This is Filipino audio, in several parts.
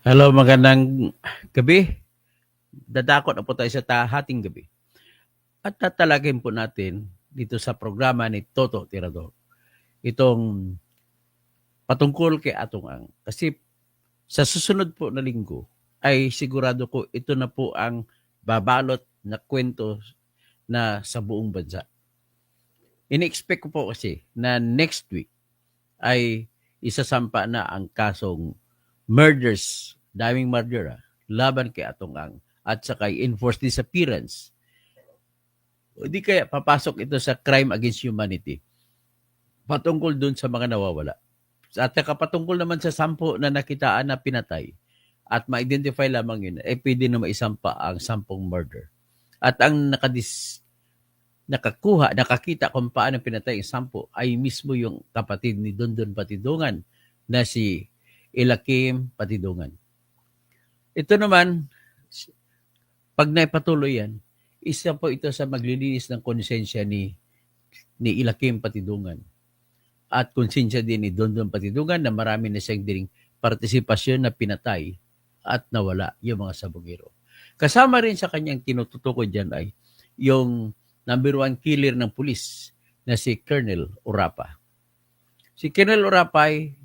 Hello, magandang gabi. Dadako na po tayo sa hating gabi. At tatalagin po natin dito sa programa ni Toto Tirador itong patungkol kay Atong Ang. Kasi sa susunod po na linggo ay sigurado ko ito na po ang babalot na kwento na sa buong bansa. Ini-expect ko po kasi na next week ay isasampa na ang kasong murders, daming murder laban kay Atong Ang at saka enforced disappearance. O di kaya papasok ito sa crime against humanity patungkol dun sa mga nawawala. At saka patungkol naman sa 10 na nakitaan na pinatay at ma-identify lamang yun, pwede na maisampa ang 10 murder. At ang nakakita kung paano pinatay ang 10 ay mismo yung kapatid ni Dondon Patidongan na si Elakim Patidongan. Ito naman, pag naipatuloy yan, isa po ito sa maglilinis ng konsensya ni Elakim Patidongan. At konsensya din ni Dondon Patidongan na marami na siyang dining partisipasyon na pinatay at nawala yung mga sabongero. Kasama rin sa kanyang tinututukoy dyan ay yung number 1 killer ng pulis na si Colonel Urapa. Si Colonel Urapa ay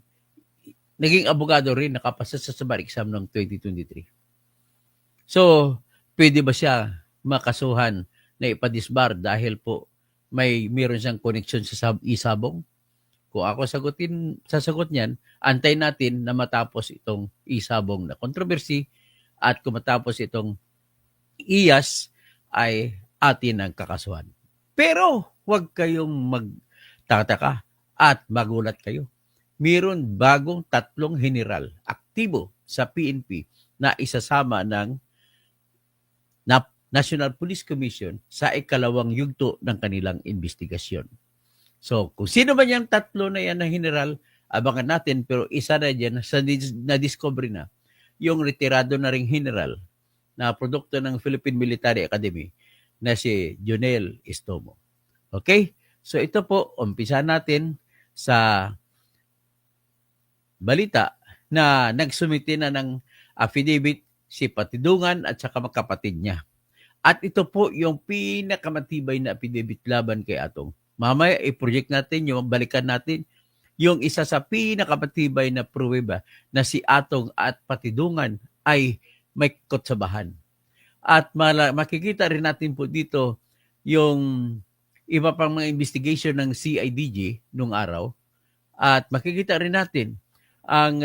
naging abogado rin, nakapasa sa bar exam noong 2023. So, pwede ba siya makasuhan na ipadisbar dahil po meron siyang connection sa isabong? Kung ako sasagot niyan, antay natin na matapos itong isabong na controversy at kung matapos itong iyas ay atin ang kakasuhan. Pero huwag kayong magtataka at magulat kayo. Meron bagong 3 general aktibo sa PNP na isasama ng National Police Commission sa ikalawang yugto ng kanilang investigasyon. So, kung sino man yung 3 na yan na general, abangan natin, pero isa na dyan na-discover na yung retirado na ring general na produkto ng Philippine Military Academy na si Jonel Estomo. Okay? So, ito po, umpisa natin sa balita na nagsumiti na ng affidavit si Patidongan at saka magkapatid niya. At ito po yung pinakamatibay na affidavit laban kay Atong. Mamaya i-project natin yung balikan natin yung isa sa pinakamatibay na pruweba na si Atong at Patidongan ay may kotsabahan. At makikita rin natin po dito yung iba pang mga investigation ng CIDG nung araw. At makikita rin natin ang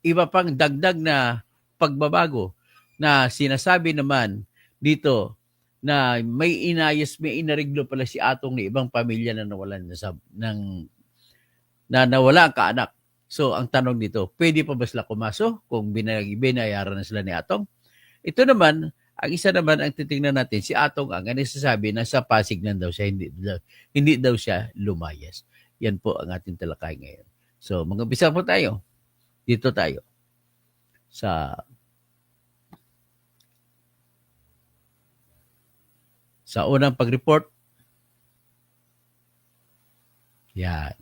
iba pang dagdag na pagbabago na sinasabi naman dito na may inariglo pala si Atong na ibang pamilya na nawalan na nawala ang kaanak. So, ang tanong dito, pwede pa ba sila kumaso kung binayaran na sila ni Atong? Ito naman, ang isa naman ang titingnan natin, si Atong ang nasasabi na sa Pasig lang daw siya, hindi daw siya lumayas. Yan po ang ating talakay ngayon. So, mag-umpisa po tayo. Dito tayo sa unang pag-report. Yan.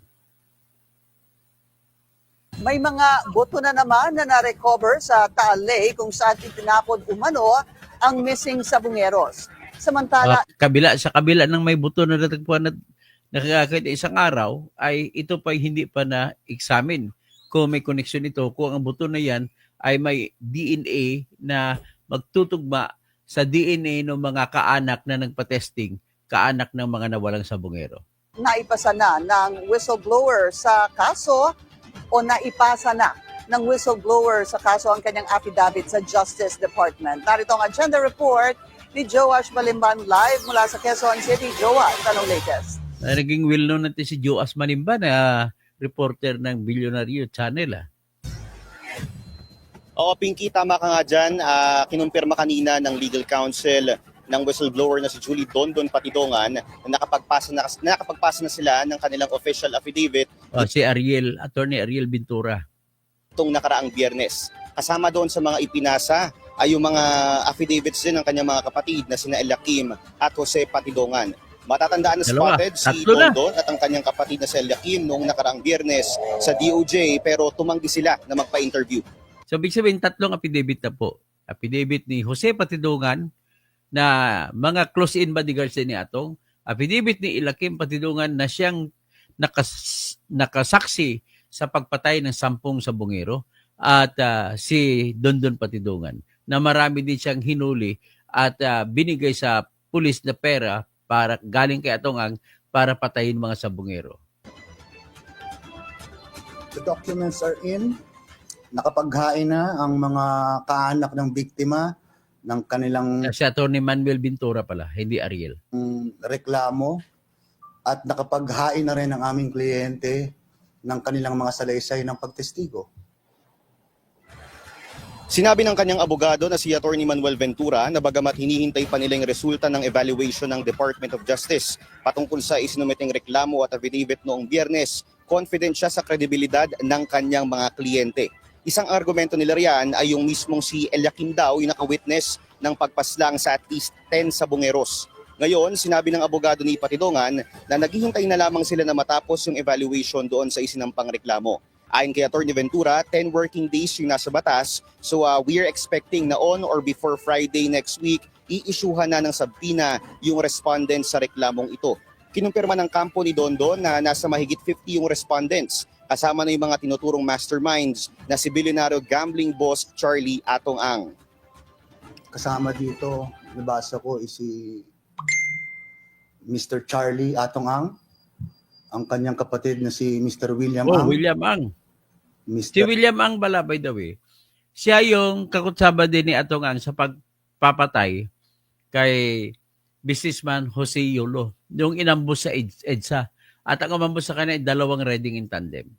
May mga boto na naman na na-recover sa Taal Lake kung saan itinapon umano ang missing sabongeros. Samantala, sa kabila ng may buto na natagpuan na nakakakita isang araw, ay ito pa hindi pa na-examine kung may connection ito, kung ang buto na yan ay may DNA na magtutugma sa DNA ng mga kaanak na nagpa-testing, kaanak ng mga nawalang sabongero. naipasa na ng whistleblower sa kaso o naipasa na ng whistleblower sa kaso ang kanyang affidavit sa Justice Department. Narito ang agenda report ni Joash Malimban live mula sa Quezon City. Joash, anong latest? Naging well-known natin si Joash Malimban na reporter ng Billionaire Channel. Oo, Pinky, tama ka nga dyan. Kinumpirma kanina ng legal counsel ng whistleblower na si Julie Dondon Patidongan na nakapagpasa na sila ng kanilang official affidavit. Si Attorney Ariel Bintura. Itong nakaraang Biyernes. Kasama doon sa mga ipinasa ay yung mga affidavits din ng kanyang mga kapatid na sina Elakim at Jose Patidongan. Matatandaan na spotted si Dondon at ang kanyang kapatid na si Elakim noong nakaraang Biyernes sa DOJ pero tumanggi sila na magpa-interview. So, ibig sabihin, tatlong affidavit na po. Affidavit ni Jose Patidongan na mga close-in bodyguards ni Atong. Affidavit ni Elakim Patidongan na siyang nakasaksi sa pagpatay ng 10 sabongero. At si Dondon Patidongan na marami din siyang hinuli at binigay sa pulis na pera para galing kay Atongang para patayin mga sabongero. The documents are in. Nakapaghain na ang mga kaanak ng biktima ng kanilang Si Atty. Manuel Bintura pala, hindi Ariel. reklamo at nakapaghain na rin ang aming kliyente ng kanilang mga salaysay ng pagtestigo. Sinabi ng kanyang abogado na si Atty. Manuel Ventura na bagamat hinihintay pa nila yung resulta ng evaluation ng Department of Justice patungkol sa isinumiting reklamo at affidavit noong Biyernes, confident siya sa kredibilidad ng kanyang mga kliyente. Isang argumento nila riyan ay yung mismong si Elakim daw yung naka-witness ng pagpaslang sa at least 10 sabongeros. Ngayon, sinabi ng abogado ni Patidongan na naghihintay na lamang sila na matapos yung evaluation doon sa isinampang reklamo. Ayon kay Atty. Ventura, 10 working days yung nasa batas. So we are expecting na on or before Friday next week, i-issuehan na ng subpoena yung respondents sa reklamong ito. Kinumpirma ng kampo ni Dondon na nasa mahigit 50 yung respondents. Kasama na yung mga tinuturong masterminds na si bilyonaryo gambling boss Charlie Atong-Ang. Kasama dito, nabasa ko, is si Mr. Charlie Atong-Ang, ang kanyang kapatid na si Mr. William Ang. William Ang. Si Mr. William Ang bala, by the way, siya yung kakutsaba din ni Atong-Ang sa pagpapatay kay businessman Jose Yolo, yung inambos sa EDSA. At ang umambos sa kanya ay 2 riding in tandem.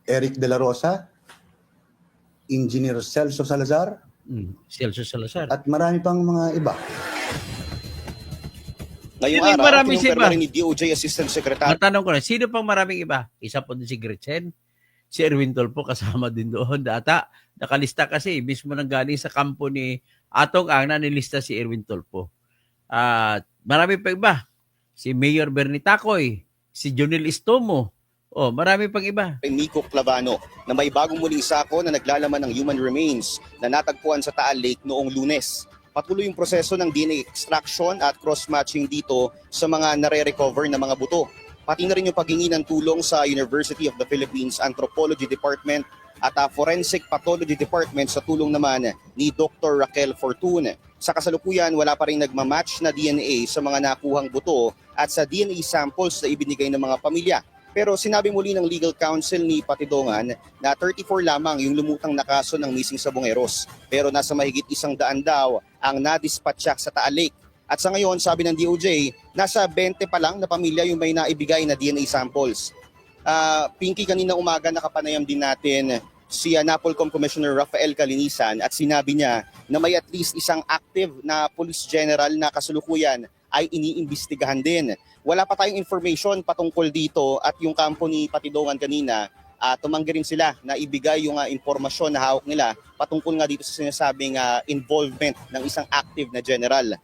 Eric De La Rosa, Engineer Celso Salazar, Celso Salazar. at marami pang mga iba. Ngayong Sino yung araw, marami si kinumpirma iba? rin ni DOJ Assistant Secretary Matanong ko na, sino pang maraming iba? Isa po din si Gretchen, si Erwin Tolpo kasama din doon. Data, nakalista kasi, mismo nang galing sa kampo ni Atong-Ang na nilista si Erwin Tolpo. At marami pa iba. Si Mayor Bernie Tacoy, si Jonel Istomo, marami pang iba. Nico Clavano na may bagong muling sako na naglalaman ng human remains na natagpuan sa Taal Lake noong Lunes. Patuloy yung proseso ng DNA extraction at cross-matching dito sa mga nare-recover na mga buto. Pati na rin yung paghingi ng tulong sa University of the Philippines Anthropology Department at Forensic Pathology Department sa tulong naman ni Dr. Raquel Fortune. Sa kasalukuyan, wala pa rin nagmamatch na DNA sa mga nakuhang buto at sa DNA samples na ibinigay ng mga pamilya. Pero sinabi muli ng legal counsel ni Patidongan na 34 lamang yung lumutang na kaso ng missing sabongeros. Pero nasa mahigit 100 daw ang nadispatcha sa Taal Lake. At sa ngayon, sabi ng DOJ, nasa 20 pa lang na pamilya yung may naibigay na DNA samples. Pinky, kanina umaga nakapanayam din natin si NAPOLCOM Commissioner Rafael Calinisan at sinabi niya na may at least isang active na police general na kasalukuyan ay iniimbestigahan din. Wala pa tayong information patungkol dito at yung kampo ni Patidongan kanina, tumanggi rin sila na ibigay yung impormasyon na hawak nila patungkol nga dito sa sinasabing involvement ng isang active na general.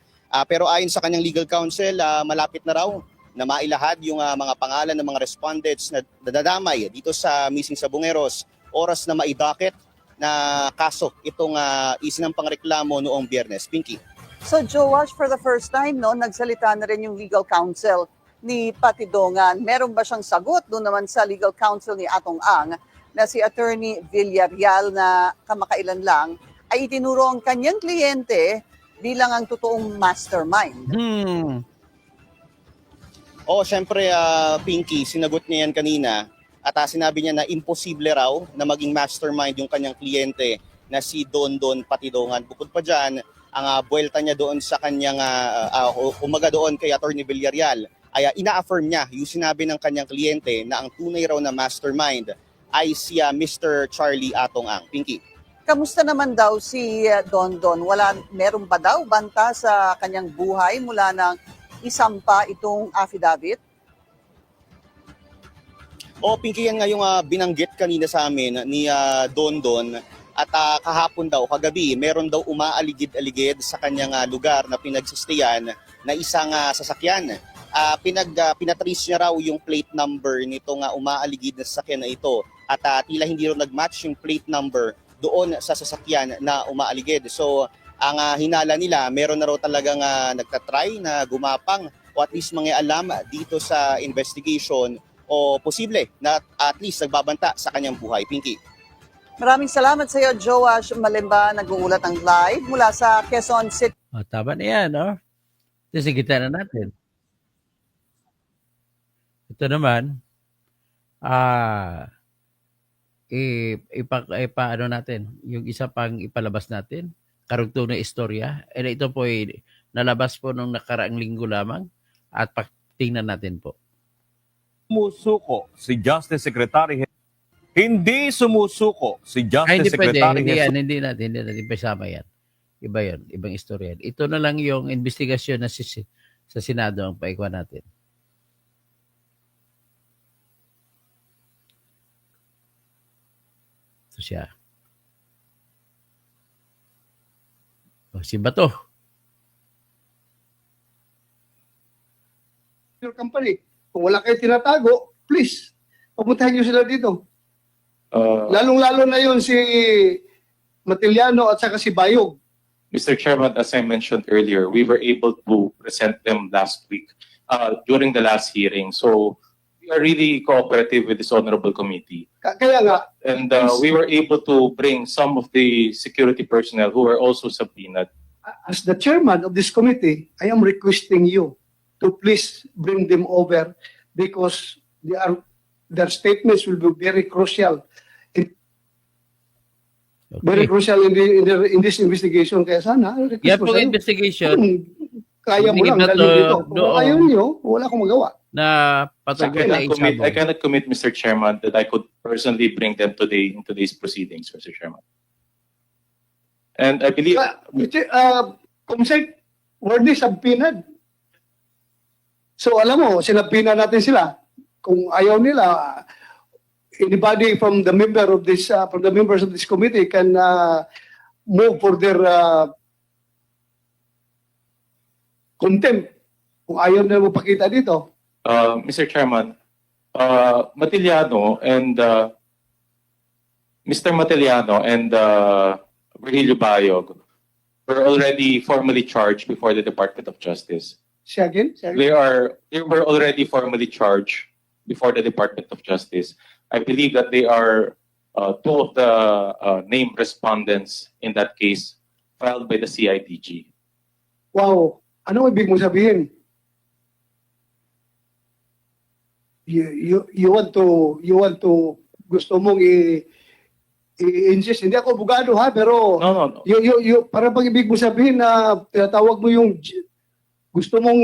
Pero ayon sa kanyang legal counsel, malapit na raw na mailahad yung mga pangalan ng mga respondents na nadadamay dito sa missing sabongeros. Oras na maidocket na kaso itong isinampang reklamo noong Biyernes. Pinky. So Joash, for the first time, nagsalita na rin yung legal counsel ni Patidongan. Meron ba siyang sagot doon naman sa legal counsel ni Atong-Ang na si Attorney Villarreal na kamakailan lang ay itinuro ang kanyang kliyente bilang ang totoong mastermind? Syempre, Pinky, sinagot niya yan kanina. At sinabi niya na imposible raw na maging mastermind yung kanyang kliyente na si Dondon Patidongan. Bukod pa dyan, ang buwelta niya doon sa kanyang, umaga doon kay Atty. Villarreal, ay ina-affirm niya yung sinabi ng kanyang kliyente na ang tunay raw na mastermind ay si Mr. Charlie Atong-Ang. Pinky. Kamusta naman daw si Dondon? Meron ba daw banta sa kanyang buhay mula nang isampa itong affidavit? Pinky, yan nga yung binanggit kanina sa amin ni Dondon at kahapon daw, kagabi, meron daw umaaligid-aligid sa kanyang lugar na pinagsistayan na isang sasakyan. Pinatrace niya raw yung plate number nitong umaaligid na sasakyan na ito at tila hindi rin nag-match yung plate number doon sa sasakyan na umaaligid. So ang hinala nila, meron na raw talagang nagtatry na gumapang o at least mangialam dito sa investigation o posible na at least nagbabanta sa kanyang buhay. Pinky. Maraming salamat sa iyo, Joash Malimba, nag-uulat ng live mula sa Quezon City. Tama na yan, no? Sisigitan na natin. Ito naman, ano natin, yung isa pang ipalabas natin, karugtong na istorya. Ito po ay nalabas po nung nakaraang linggo lamang at tingnan natin po. Sumusuko si Justice Secretary. Hindi sumusuko si Justice Hindi pwede, Secretary. hindi natin pasama yan. Iba yan, ibang istorya. Ito na lang yung investigasyon na sa Senado ang paikwa natin. Ito siya. Si Bato. Your company. Kung wala kayo tinatago, please, pumuntahan nyo sila dito. Lalong-lalo na yun si Matiliano at saka si Bayog. Mr. Chairman, as I mentioned earlier, we were able to present them last week during the last hearing. So we are really cooperative with this honorable committee. Kaya nga, And we were able to bring some of the security personnel who were also subpoenaed. as the chairman of this committee, I am requesting you to please bring them over because their statements will be very crucial. Very Okay. crucial in this investigation. Kaya sana, request Yan ko pong sa'yo, investigation kung kaya mo Hindi lang ba dalhin to dito. Kung doon? ayaw niyo, wala akong magawa. na patuloy na I cannot commit, Mr. Chairman, that I could personally bring them today in today's proceedings, Mr. Chairman. And I believe Kumsek, word is subpoenaed. So alam mo, sinabina natin sila. Kung ayaw nila, anybody from the members of this committee can move for their contempt. Kung ayaw nila magpakita dito. Mr. Chairman, Matiliano and Mr. Matiliano and Virgilio Bayog were already formally charged before the Department of Justice. Siya again? They were already formally charged before the Department of Justice. I believe that they are two of the named respondents in that case filed by the CIDG. Wow. Ano ibig mong sabihin? You want to gusto mong i-insist. Hindi ako abogado ha, pero No. para pag ibig mo sabihin na tinatawag mo yung gusto mong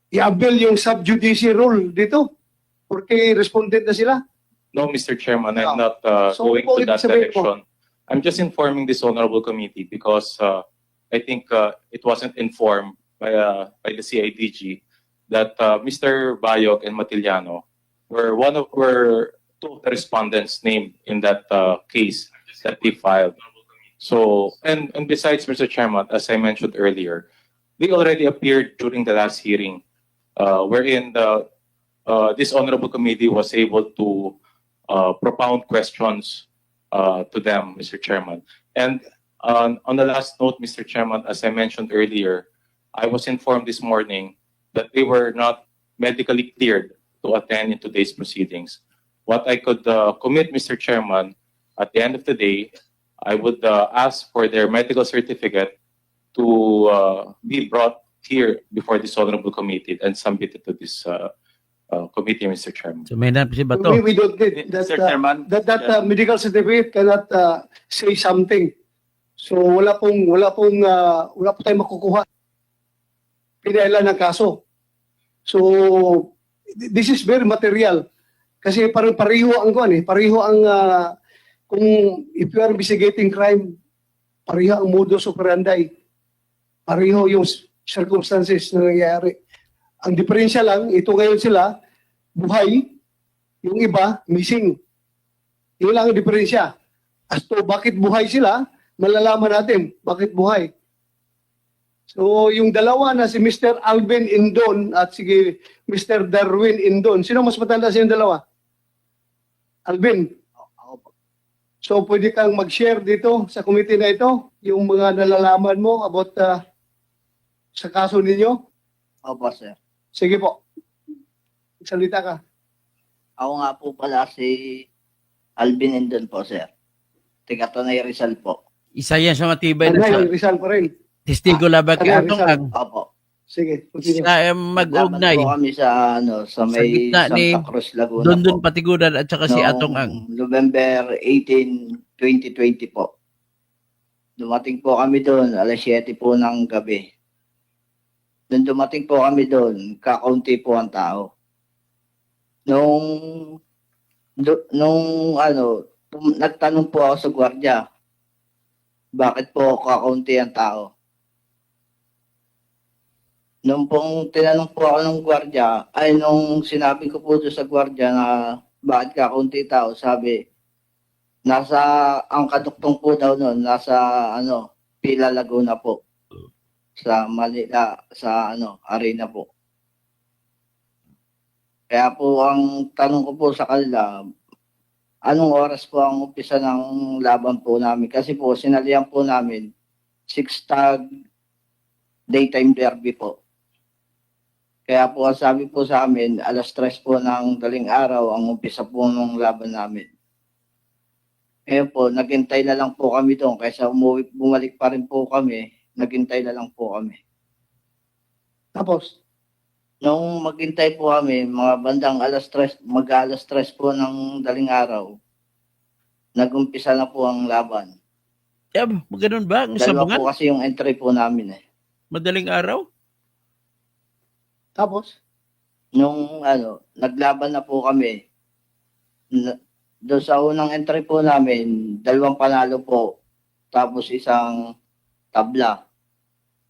i-avail yung sub-judice rule dito porque respondent na sila. No, Mr. Chairman, I'm No. not So, going to ulit that sabihin mo. direction. I'm just informing this honorable committee because I think it wasn't informed by the CIDG that Mr. Bayog and Matiliano were two of the respondents named in that case that they filed. So, and besides, Mr. Chairman, as I mentioned earlier, they already appeared during the last hearing, wherein this honorable committee was able to propound questions to them, Mr. Chairman. And on the last note, Mr. Chairman, as I mentioned earlier, I was informed this morning that they were not medically cleared to attend in today's proceedings. What I could commit, Mr. Chairman, at the end of the day, I would ask for their medical certificate to be brought here before this honorable committee and submitted to this committee, Mr. Chairman. So may si Bato. We don't need that, Mr. Chairman, that medical certificate cannot say something. So wala po tayong makukuha. Pinailan ng kaso. So this is very material. Kasi parang pareho ang kung if you are investigating crime, pareho ang modus operandi. Pareho yung circumstances na nangyayari. Ang diferensya lang, ito ngayon sila, buhay, yung iba, missing. Yun lang ang diferensya. As to bakit buhay sila, malalaman natin bakit buhay. So, yung dalawa na si Mr. Alvin Indon at si Mr. Darwin Indon, sino mas matanda sa yung dalawa? Alvin. Ako po. So pwede kang mag-share dito sa committee na ito, yung mga nalalaman mo about sa kaso ninyo. Opo, sir. Sige po. Salita ka. Ako nga po pala si Alvin Endon po, sir. Tiga Tanay Rizal po. Isa yan sa matibay na Tanay, sa Rizal pa rin. testigo laban kay Tanay, Atong Rizal. ang Opo. Sige, continue. sila mag-ugnay. Laban po kami sa Sa may gitna ni Santa Cruz, Laguna Dondon po. Patiguran at saka si Noong Atong ang. November 18, 2020 po. Dumating po kami doon, alas 7 po ng gabi. Nung dumating po kami doon, kakaunti po ang tao. Nagtanong po ako sa gwardiya, bakit po kakaunti ang tao? Nung pong tinanong po ako ng gwardiya, nung sinabi ko po doon sa gwardiya na bakit kakaunti tao, sabi, ang kaduktong po daw noon, nasa Pila Laguna po. Sa Manila, sa arena po. Kaya po ang tanong ko po sa kanila, anong oras po ang umpisa ng laban po namin? Kasi po sinalihan po namin 6-tag daytime derby po. Kaya po ang sabi po sa amin, alas 3 po ng daling araw ang umpisa po ng laban namin. Ngayon po, naghintay na lang po kami doon. Kaysa bumalik pa rin po kami, naghintay na lang po kami. Tapos, Nung maghintay po kami, mga bandang alas 3, mag-alas 3 po ng daling araw, nag-umpisa na po ang laban. Ganun ba? Ang Dalawa sabungan? po kasi yung entry po namin eh. Madaling araw? tapos, Nung naglaban na po kami, doon sa unang entry po namin, 2 panalo po, tapos isang tabla.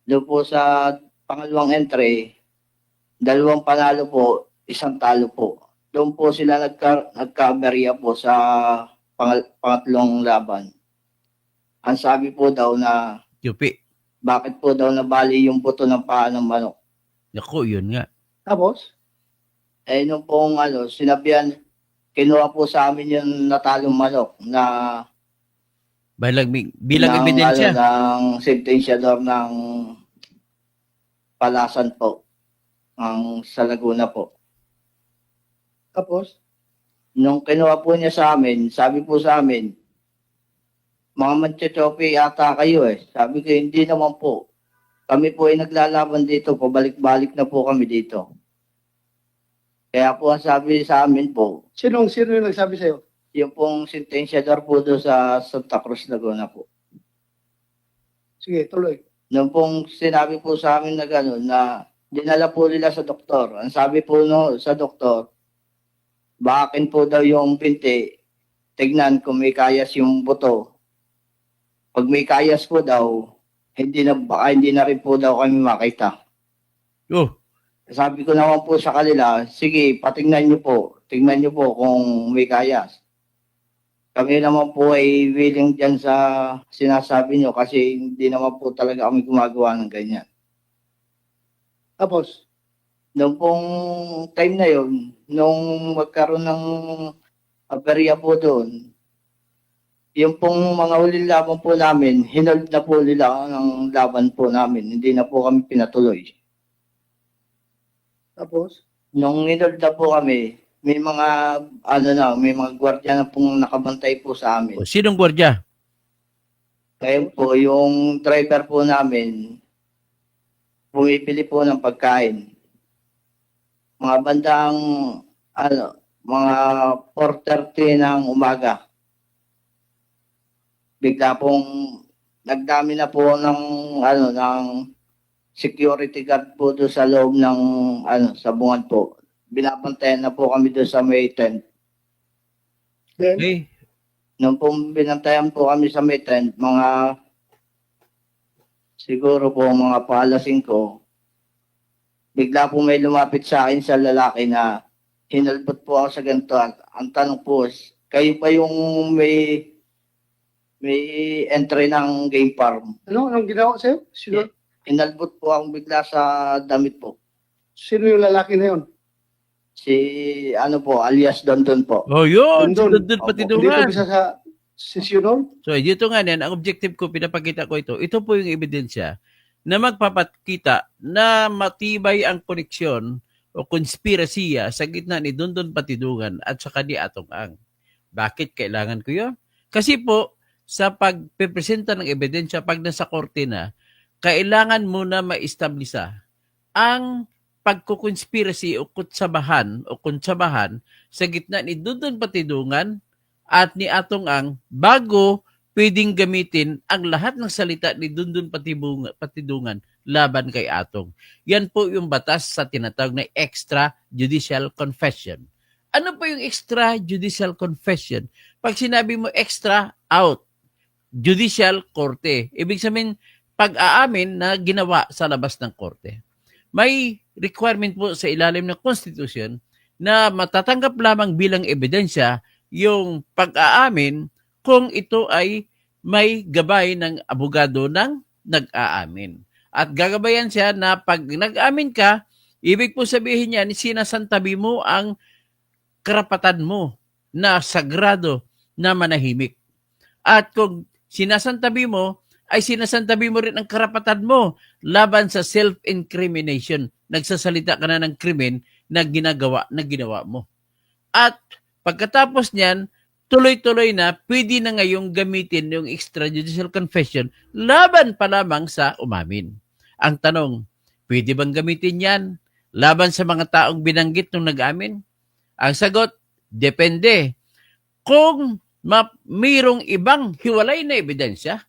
Doon po sa pangalawang entry, 2 panalo po, isang talo po. Doon po sila nagka-aberya po sa pangatlong laban. Ang sabi po daw na Yupi. bakit po daw nabali yung buto ng paa ng manok. Naku, yun nga. tapos, Nung pong sinabihan, kinuha po sa amin yung natalong manok na Bilang ebidensya. ng sentensyador ng Palasan po, sa Laguna po. tapos, Nung kinuha po niya sa amin, sabi po sa amin, mga manchachope ata kayo eh. Sabi ko, hindi naman po. Kami po ay naglalaban dito, pabalik-balik na po kami dito. Kaya po ang sabi sa amin po, sino yung nagsabi sa'yo? yung pong sentensyador po doon sa Santa Cruz, Laguna po. Sige, tuloy. Nung pong sinabi po sa amin na gano'n, na dinala po nila sa doktor. Ang sabi po sa doktor, bakakin po daw yung binti, tignan kung may kayas yung buto. Pag may kayas po daw, baka hindi na rin po daw kami makita. Oh, Sabi ko naman po sa kanila, sige, patingnan niyo po. Tingnan niyo po kung may kayas. Kami naman po ay willing dyan sa sinasabi niyo kasi hindi naman po talaga kami gumagawa ng ganyan. Tapos, Noong pong time na yon, nung magkaroon ng aberya po doon, yung pong mga huling laban po namin, hinold na po nila ng laban po namin. Hindi na po kami pinatuloy. tapos, Nung hinold na po kami, may mga may mga gwardiya na pong nakabantay po sa amin. sinong gwardiya? Ngayon po, yung driver po namin, bumibili po ng pagkain. Mga bandang, mga 4:30 ng umaga. Bigla pong nagdami na po ng security guard po doon sa loob ng, sa bungad po. Binabantayan na po kami doon sa may tent. then, Okay. Nung pong binantayan po kami sa may tent, siguro po mga paalas 5, bigla po may lumapit sa akin sa lalaki na hinalbot po ako sa ganito. Ang tanong po, kayo pa yung may entry ng game farm. anong ginawa sa'yo? Hinalbot po ako bigla sa damit po. Sino yung lalaki na yun? Si, ano po, alias Dondon po. Oh, yun. Dondon. Dondon Opo. Patidungan. Dito bisa sa sesyon. So, dito nga yan, ang objective ko, pinapakita ko ito. Ito po yung ebidensya na magpapakita na matibay ang koneksyon o konspirasiya sa gitna ni Dondon Patidungan at saka ni Atong Ang. Bakit kailangan ko yun? Kasi po, sa pagpipresenta ng ebidensya, pag nasa korte na, kailangan muna ma-establisa ang pagkukonspirasi o kutsabahan sa gitna ni Dondon Patidungan at ni Atong Ang bago pwedeng gamitin ang lahat ng salita ni Dondon Patidungan laban kay Atong. Yan po yung batas sa tinatawag na extrajudicial confession. Ano po yung extrajudicial confession? Pag sinabi mo extra, out. Judicial, korte. Ibig sabihin, pag-aamin na ginawa sa labas ng korte. May requirement po sa ilalim ng Constitution na matatanggap lamang bilang ebidensya yung pag-aamin kung ito ay may gabay ng abogado ng nag-aamin. At gagabayan siya na pag nag-aamin ka, ibig po sabihin niyan, sinasantabi mo ang karapatan mo na sagrado na manahimik. At kung sinasantabi mo, ay sinasantabi mo rin ang karapatan mo laban sa self-incrimination. Nagsasalita ka na ng krimen na ginawa mo. At pagkatapos niyan, tuloy-tuloy na, pwede na ngayong gamitin yung extrajudicial confession laban pa lamang sa umamin. Ang tanong, pwede bang gamitin yan laban sa mga taong binanggit nung nag-amin? Ang sagot, depende. Kung mayroong ibang hiwalay na ebidensya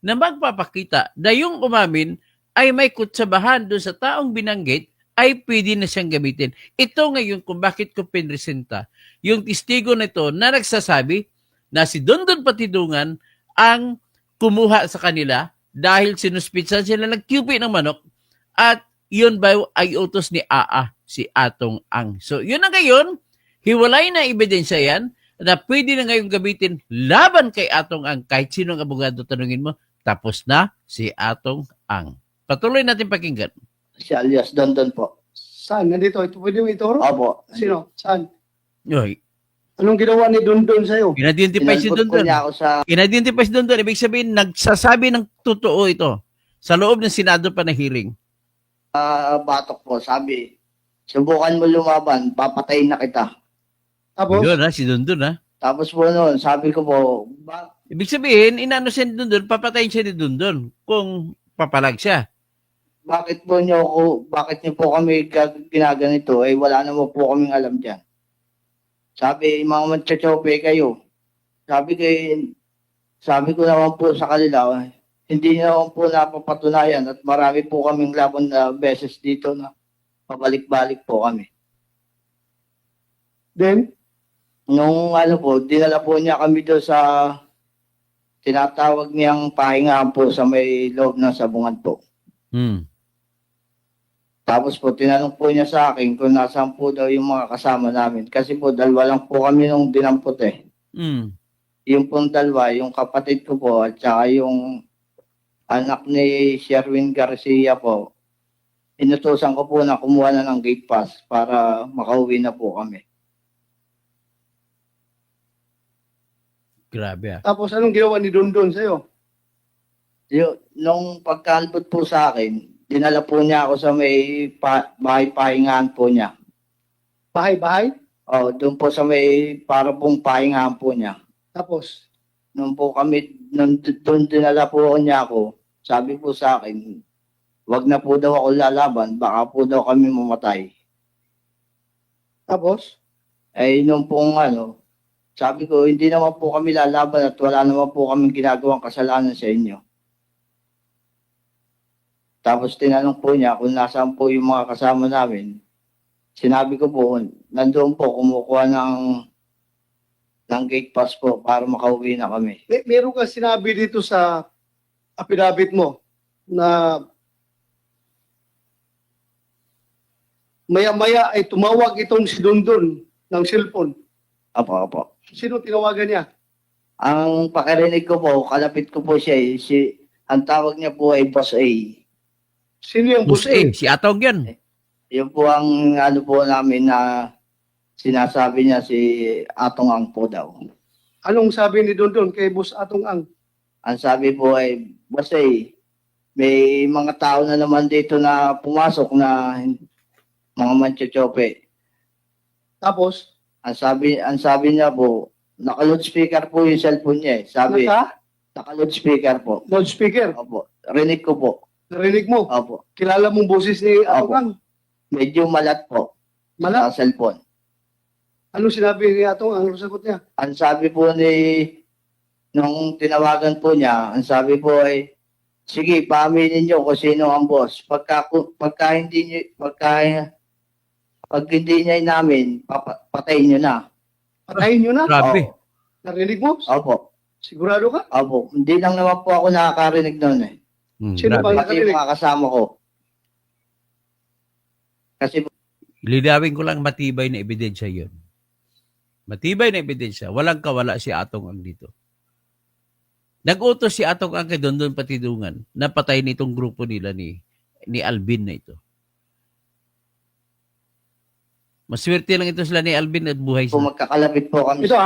na magpapakita na yung umamin ay may kutsabahan doon sa taong binanggit, ay pwede na siyang gamitin. Ito ngayon kung bakit ko pinresenta yung testigo nito na nagsasabi na si Dondon Patidungan ang kumuha sa kanila dahil sinuspitsan sila nag-QP ng manok at yun ba ay utos ni AA, si Atong Ang. So yun na ngayon, hiwalay na ebidensya yan na pwede na ngayon gamitin laban kay Atong Ang. Kahit sinong abogado tanungin mo, tapos na si Atong Ang. Patuloy natin pakinggan. Si alias Dondon po. Saan? Nandito. Ito pwede mo ituro? Opo. Sino? Saan? Yoy, Anong ginawa ni Dondon sa'yo? in-identify si Inalbot ko Dondon. niya ako sa In-identify si Dondon. Ibig sabihin, nagsasabi ng totoo ito sa loob ng Senado pa na hearing. batok po. Sabi, subukan mo lumaban, papatayin na kita. Tapos, Yun ha, si Dondon ha. Tapos po noon, sabi ko po, Ibig sabihin, inano siya ni Dondon, papatayin siya ni Dondon kung papalag siya. bakit niyo po kami ginaganito? Eh, wala naman po kaming alam dyan. Sabi, mga manchachope kayo. Sabi ko naman po sa kanila, hindi naman po napapatunayan at marami po kaming laban na beses dito na pabalik-balik po kami. then, Nung dinala po niya kami doon sa tinatawag niyang pahingahan po sa may loob ng sabungan po. Tapos po, tinanong po niya sa akin kung nasaan po daw yung mga kasama namin. Kasi po, dalawa lang po kami nung dinampot eh. Yung pong dalawa, yung kapatid ko po, at saka yung anak ni Sherwin Garcia po, inutusan ko po na kumuha na ng gate pass para makauwi na po kami. Grabe ah. tapos anong ginawa ni Dondon sa'yo? Nung pagkalbot po sa akin, dinala po niya ako sa may bahay pahingahan po niya. Bahay-bahay? Oh, doon po sa may para pong pahingahan po niya. Tapos, Nung doon dinala po niya ako, sabi po sa akin, wag na po daw ako lalaban, baka po daw kami mamatay. tapos, Eh, nung pong sabi ko, hindi naman po kami lalaban at wala naman po kaming ginagawang kasalanan sa inyo. Tapos tinanong po niya kung nasaan po yung mga kasama namin. Sinabi ko po, nandoon po, kumukuha ng gate pass po para makauwi na kami. meron ka sinabi dito sa affidavit mo na maya-maya ay tumawag itong si Dondon ng cellphone. Apo. Sino tinawagan niya? Ang pakirinig ko po, kalapit ko po siya ang tawag niya po ay Boss A. Sino yung boss A? Si Atong yan. Yun po ang po namin na sinasabi niya si Atong Ang po daw. Anong sabi ni Dondon kay Boss Atong Ang? Ang sabi po ay, boss may mga tao na naman dito na pumasok na mga manchochope. Tapos, Ang sabi niya po, naka-loudspeaker po yung cellphone niya eh. Sabi, naka-loudspeaker po. loudspeaker, Opo. Rinig ko po. narinig mo. Opo. Kilala mong boses ni Atong Opo. Ang. Medyo malat po. Mala, Sa cellphone. ano sinabi ni Atong Ang? Ano sagot niya? Ang sabi po nung tinawagan po niya, ang sabi po ay, sige, paaminin niyo kung sino ang boss. Pag hindi niya namin, patayin niyo na. Patayin nyo na. Grabe. Oo. Narinig mo? Opo. Sigurado ka? Opo. Hindi lang naman po ako nakakarinig noon eh. Sino Grabe. ba? Pati yung mga kasama ko. Kasi Linawin ko lang, matibay na ebidensya yun. Matibay na ebidensya. Walang kawala si Atong Ang dito. Nag-utos si Atong Ang kay Dondon Patidungan na patayin itong grupo nila ni Alvin na ito. Maswerte lang ito sila ni Alvin at buhay kung sila. magkakalapit po kami. Ito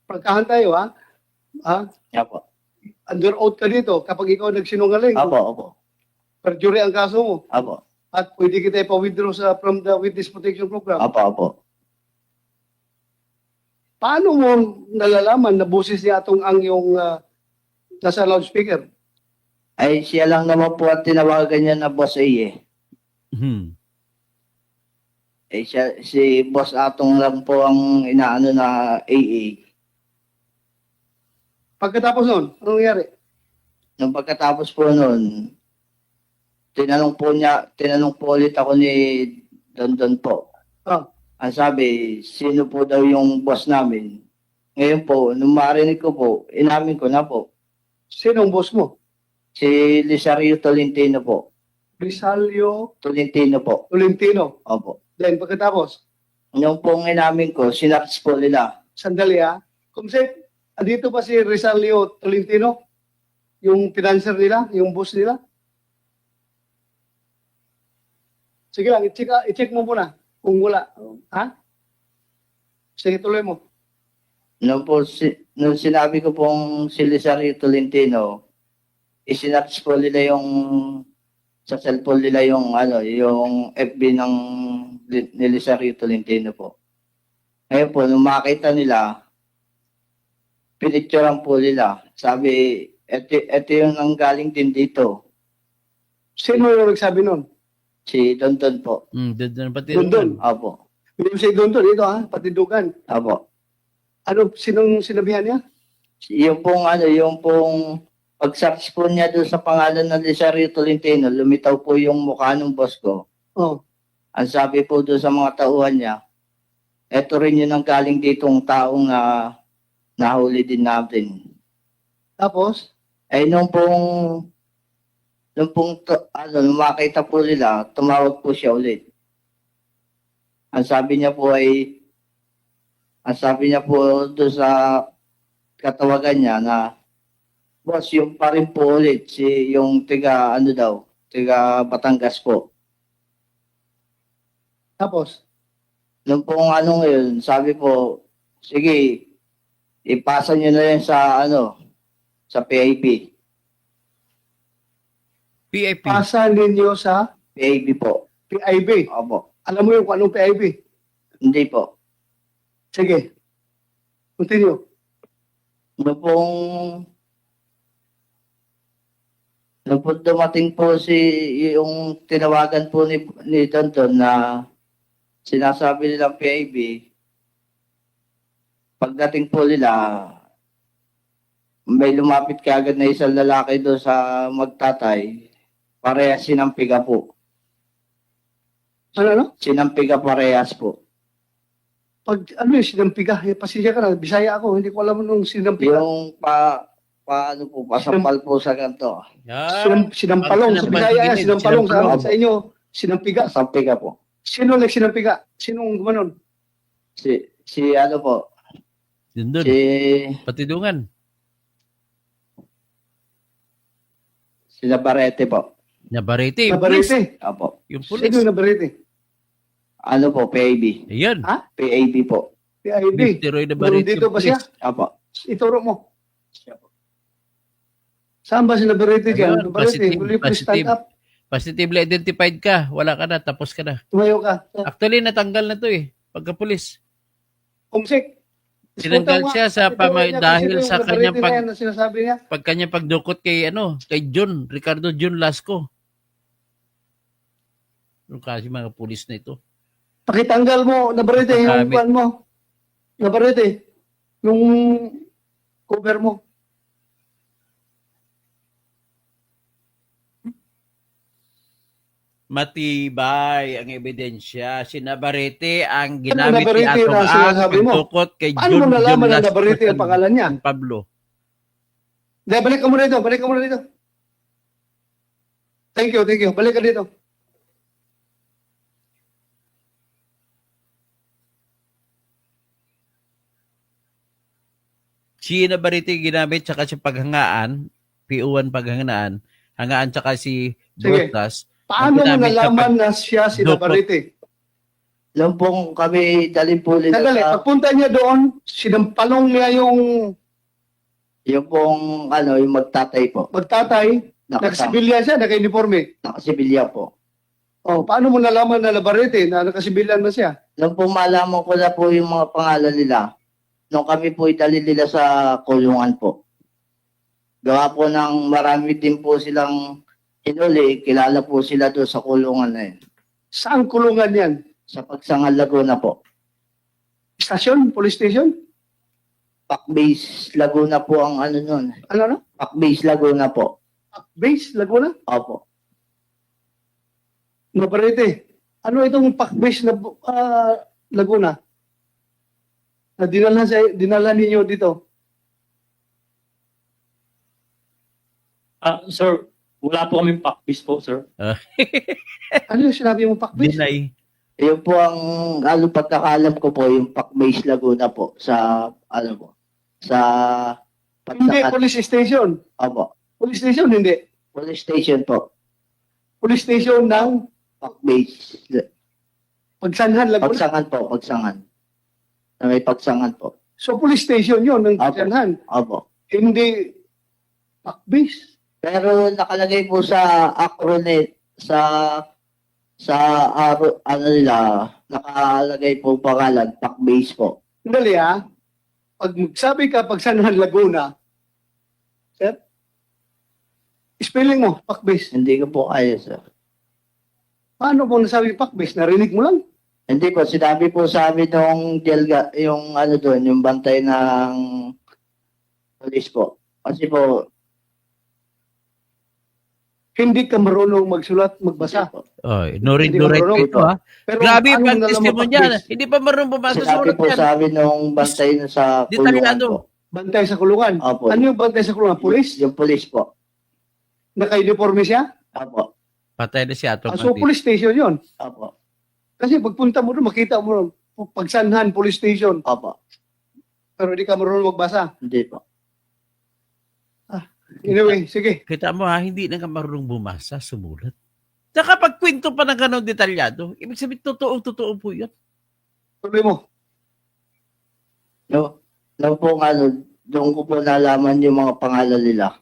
pagkahan tayo Opo. under oath ka dito kapag ikaw nagsinungaling. Opo. Perjury ang kaso mo. Opo. At pwede kita ipa-withdraw from the Witness Protection Program. Opo. Paano mo nalalaman na boses ni Atong Ang yung nasa loudspeaker? Ay, siya lang naman po at tinawagan niya na boss eh. Hmm. Si Boss Atong lang po ang inaano na AA. Pagkatapos nun, anong nangyari? Nung pagkatapos po noon, tinanong po ulit ako ni Dondon po. Ang sabi, sino po daw yung boss namin? Ngayon po, nung marinig ko po, inamin ko na po. Sinong boss mo? Si Lisario Tolentino po. Rizalio Tolentino po. Tolentino. Opo. Then pagkatapos, Nung pong inamin ko, sinarts po nila. sandali Kumsek, andito ba si Rizalio Tolentino? Yung financer nila, yung boss nila? Sige lang, i-check mo muna kung wala. Sige, tuloy mo. Nung sinabi ko pong si Lisario Tolentino, isinarts po nila yung sa cellphone nila yung yung FB ni Lisario Tolentino po. Ngayon po, nung makita nila, pinicturean po nila. Sabi, eto yung nanggaling din dito. Sino yung nagsabi nun? Si Dondon po. Dondon Dondon. Patidungan. Opo. Yung si Dondon, ito Patidugan. Opo. Sinong sinabihan niya? Yung pong pag-search po niya doon sa pangalan ng Lisario Tolentino, lumitaw po yung mukha ng boss ko. Oh. Ang sabi po doon sa mga tauhan niya, eto rin yun ang galing ditong taong na nahuli din natin. Tapos, Nung makita po nila, tumawag po siya ulit. Ang sabi niya po doon sa katawagan niya na, boss, yung pa rin po ulit, yung tiga Batangas po. tapos, Nung pong ngayon, sabi po, sige, ipasa niyo na yan sa PIB. PIP. pasa ninyo sa PIB po. PIB. Opo. Alam mo yung kung anong PIB? Hindi po. Sige. Continue. Nung pong dumating po yung tinawagan po ni Tonton na sinasabi nilang PIB, pagdating po nila, may lumapit kaagad na isang lalaki doon sa magtatay, parehas sinampiga po. Ano? Sinampiga parehas po. Pag yung sinampiga? Pasensya ka na, Bisaya ako, hindi ko alam nung sinampiga. Yung pasampal po sa ganito. Sinampalong, sa Bisaya sinampalong. Sa inyo, sinampiga. Sampiga po. Sino nagsinampiga? Sinong gumanon? Si Dondon. Patidungan. Si Navarrete po. Nabarete. Nabarete. Opo. Yung pulis. Sino Nabarete? Ano po, PAB. Ayun. PAB po. PIB. Mr. Roy Meron Navarrete. dito ba siya? Apo. Ituro mo. Saan ba si Navarrete dyan? Ayun, Navarrete, positive, will you please stand positive. up? Positively identified ka. Wala ka na. Tapos ka na. Tumayo ka. Actually, natanggal na to eh. Pagka-pulis. Kumsik. Tinanggal siya sa dahil sa kanyang sinasabi niya. pag kanyang pagdukot kay John, Ricardo John Lasco. Ano kasi mga pulis na ito? Pakitanggal mo, Navarrete, yung Pagkakamit. pan mo. Navarrete, yung cover mo. Matibay ang ebidensya. Si Navarrete ang Ano ginamit ni Navarrete Atong na ang sinasabi mo? pagdukot kay Paano John mo nalaman na Lasco Navarrete ang pangalan niya? San Pablo. Dahil balik ka muna dito, balik ka muna dito. Thank you, thank you. Balik ka dito. Si Navarrete ginamit tsaka si paghangaan, PO1 paghangaan, hangaan tsaka si Sige. Brotas. Paano mo ginamit nalaman na siya si Dukot. Navarrete? Lang pong kami dalhin po nila Sandali, sa pagpunta niya doon, sinampalong niya yung yung pong yung magtatay po. magtatay, Nakasama. nakasibilya siya, naka-uniforme. Nakasibilya po. Oh, paano mo nalaman na Navarrete na nakasibilyan na siya? Nung po malaman ko na po yung mga pangalan nila, nung kami po idalhin nila sa kulungan po. Gawa po ng marami din po silang hinuli, kilala po sila doon sa kulungan na yun. Saan kulungan yan? Sa Pagsangan Laguna po. Station? Police station? Pakbase Laguna po ang nun. Ano? Pakbase Laguna po. Base, Laguna? Opo. Navarrete, ano itong Base na Laguna? Na dinala ninyo dito? Sir, wala po kaming pakbis po, sir. Ano yung sinabi mo Base? Dinay. Yun po ang pagkakalam ko po, yung Pakbase Laguna po sa sa Hindi, Pagsangan. police station. Opo. Police station, hindi. Police station po. Police station ng Pakbase. Pagsanhan, Laguna. Pagsangan po, Pagsangan. Na may Pagsangan po. So, police station yun ng Apo. Pagsanhan. Opo. Hindi Base. Pero nakalagay po sa acronet, nakalagay po pangalan, Pakbase po. Dali pag magsabi ka Pagsanhan, Laguna, sir, spelling mo, Base. Hindi ko po kaya, sir. Paano mo nasabi Base? Narinig mo lang? Hindi po, sinabi po sa amin nung yung doon, yung bantay ng police po. Kasi po, Hindi ka marunong magsulat, magbasa. hindi po. Oh, no read, Hindi no ko write marunong po ito ha. Pero Grabe paano yung mo nalaman testimony Base? Hindi pa marunong bumasa sa Sinabi sulat po yan. sa amin nung bantay na sa kulungan Detalyado. po. Bantay sa kulungan. Opo. Ano yung bantay sa kulungan? Police? Yung police po. Naka-uniforme siya? Opo. Patay na si Atong. So, police station yon. Opo. Kasi pagpunta mo doon, makita mo doon, Pagsanhan Police Station. Opo. Pero hindi ka marunong magbasa. Hindi po. Anyway, sige. Kita mo ha, hindi na ka marunong bumasa, sumulat. Saka pag kwento pa ng ganun detalyado, ibig sabihin, totoo po yun. Tuloy mo. No, po doon ko po nalaman yung mga pangalan nila.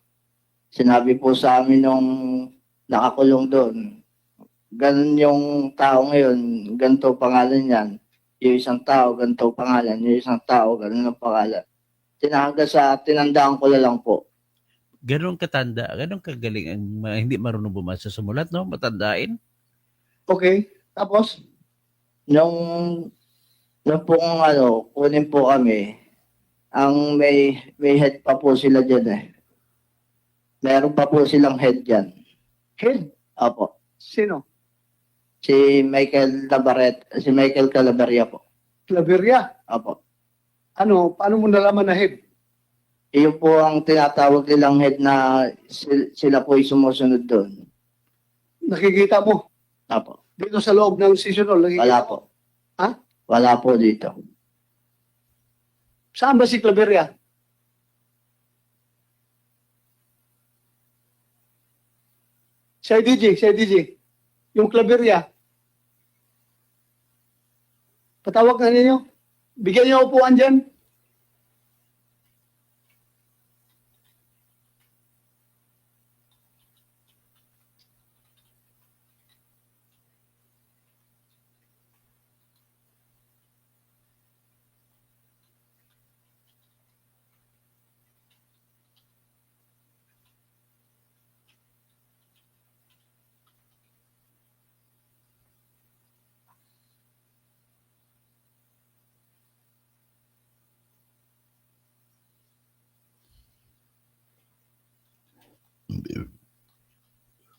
Sinabi po sa amin nung nakakulong doon, ganun yung tao ngayon, ganito pangalan yan. Yung isang tao, ganito pangalan. Yung isang tao, ganun ang pangalan. Tinandaan ko na lang po. Ganon katanda, ganon kagaling ang mga hindi marunong bumasa, sumulat, no? Matandain. Okay. Tapos, Nung pong kunin po kami, ang may head pa po sila dyan eh. Meron pa po silang head dyan. head. Opo. Sino? Si Michael Calabaria po. Claveria. Opo. Paano mo nalaman na head? Iyon po ang tinatawag nilang head na sila po ay sumusunod doon. Nakikita mo? Opo. Dito sa loob ng seasonal. Nakikita Wala mo? po. Ha? Wala po dito. Saan ba si Claveria? Si IDG. Yung Claveria. Patawag na ninyo. Bigyan niyo upuan dyan.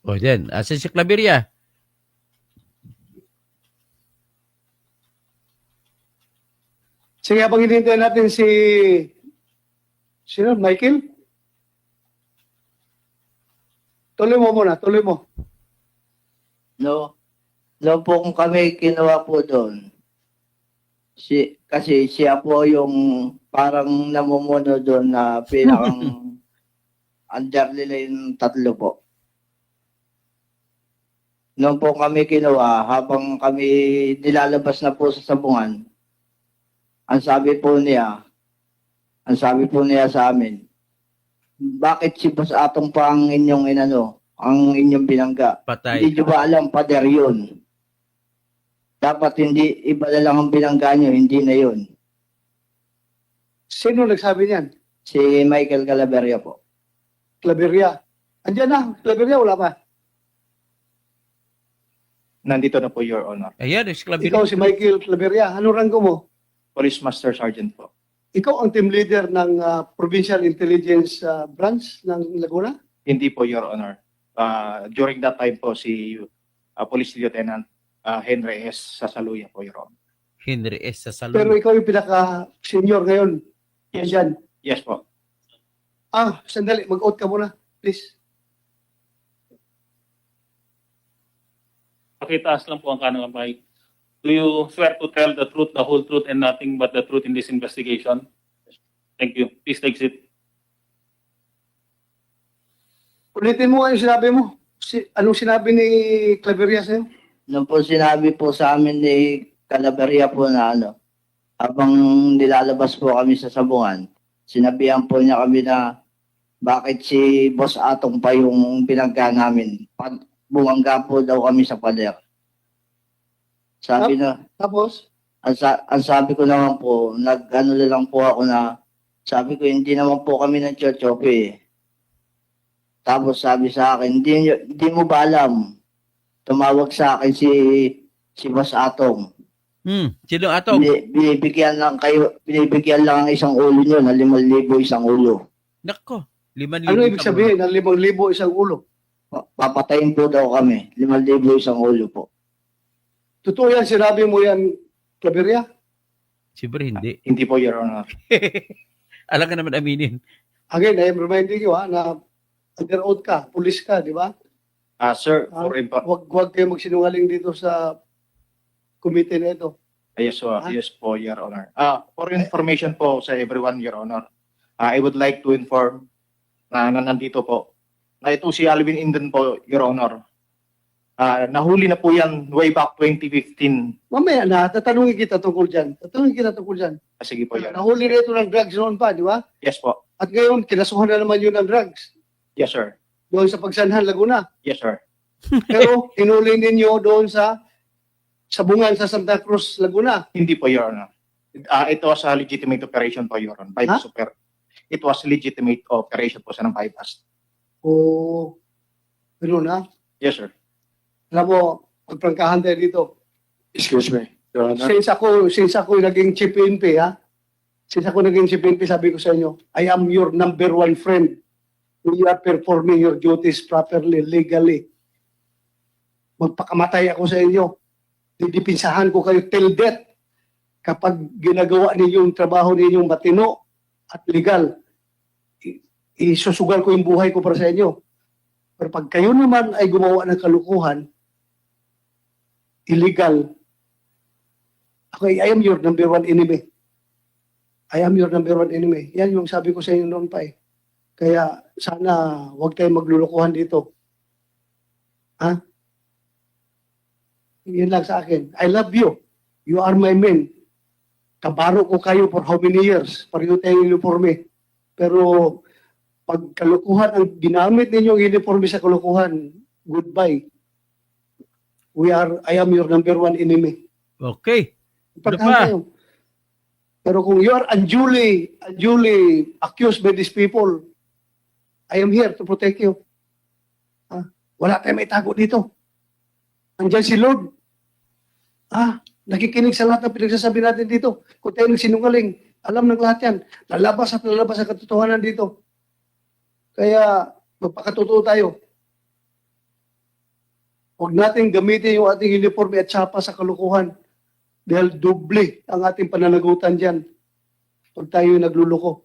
O yan, asan si Claveria? Sige, habang hinihintay natin si sino? Michael? Tuloy mo muna, tuloy mo. No, no po kung kami kinuha po doon. Kasi siya po yung parang namumuno doon na pinakang under nila yung tatlo po. Noon po kami kinuha, habang kami nilalabas na po sa sabungan, ang sabi po niya sa amin, bakit si Boss Atong pa ang inyong ang inyong binangga? Patay. Hindi nyo ba alam, pader yun? Dapat hindi, iba na lang ang binangga nyo, hindi na yun. Sino nagsabi niyan? Si Michael Calaveria po. Claveria. Andiyan na, Claveria, wala pa. Nandito na po, Your Honor. Ayan, si Claveria. Ikaw si Michael Claveria. Anong ranggo mo? Police Master Sergeant po. Ikaw ang team leader ng Provincial Intelligence Branch ng Laguna? Hindi po, Your Honor. During that time po, si Police Lieutenant Henry S. Sasaluya po, Your Honor. Henry S. sa Pero salon. ikaw yung pinaka-senior ngayon. Yes. Yan. Yes po. Sandali. Mag-out ka muna. Please. Pakitaas lang po ang kanang mic. Do you swear to tell the truth, the whole truth, and nothing but the truth in this investigation? Thank you. Please exit. Ulitin mo nga yung sinabi mo. Anong sinabi ni Claveria sa'yo? Nung po sinabi po sa amin ni Calaveria po na habang nilalabas po kami sa sabungan, sinabihan po niya kami na bakit si Boss Atong pa yung pinagka namin. Bumangga po daw kami sa pader. Sabi na, Tapos? ang sabi ko naman po, nag-ano na lang po ako na, sabi ko, hindi naman po kami ng chochope eh. Tapos sabi sa akin, hindi mo ba alam? Tumawag sa akin si Boss Atong. Sino Atong? Binibigyan lang ang isang ulo nyo na 5,000 isang ulo. Nako, 5,000. Ano ibig sabihin ng 5,000 isang ulo? Papatayin po daw kami, 5,000 isang ulo po. Totoo yan, sinabi mo yan, Claveria? Siyempre hindi. Hindi po, Your Honor. Alam ka naman aminin. Again, I am reminding you na under oath ka, pulis ka, di ba? Sir, for Huwag kayo magsinungaling dito sa committee na ito. yes po, Your Honor. For information po sa everyone, Your Honor, I would like to inform na nandito po na ito si Alvin Inden po, Your Honor. Nahuli na po yan way back 2015. Mamaya na, tatanungin kita tungkol dyan. Sige po, Your Honor. Nahuli na ito ng drugs noon pa, di ba? Yes po. At ngayon, kinasuhan na naman yun ng drugs. Yes, sir. Doon sa Pagsanhan, Laguna. Yes, sir. Pero hinuli ninyo doon sa Sabungan sa Santa Cruz, Laguna. Hindi po, Your Honor. It was a legitimate operation po, Your Honor. It was legitimate operation po sa ng bypass. O, ano na? Yes, sir. Alam mo, magprangkahan tayo dito. Excuse me, Your Honor. Since ako naging chief PNP, sabi ko sa inyo, I am your number one friend. You are performing your duties properly, legally. Magpakamatay ako sa inyo. Didipinsahan ko kayo till death. Kapag ginagawa ninyo yung trabaho ninyong matino at legal, isusugal ko yung buhay ko para sa inyo. Pero pag kayo naman ay gumawa ng kalukuhan, illegal, okay, I am your number one enemy. I am your number one enemy. Yan yung sabi ko sa inyo noon pa eh. Kaya sana huwag tayong maglulukuhan dito. Ha? Yan lang sa akin. I love you. You are my men. kabaro ko kayo for how many years? Pareho tayong uniforme. Pero pag kalukuhan ang ginamit ninyong uniforme sa kalukuhan, goodbye. I am your number one enemy. Okay. Ano Pagkahan pa? kayo. Pero kung you are unduly accused by these people, I am here to protect you. Wala tayong may tago dito. Andyan si Lord. Nakikinig sa lahat ng pinagsasabi natin dito. Kung tayo nagsinungaling, alam ng lahat yan. Lalabas at lalabas ang katotohanan dito. Kaya, magpakatotoo tayo. Huwag natin gamitin yung ating uniforme at tsapa sa kalukuhan. Dahil doble ang ating pananagutan dyan pag tayo nagluloko.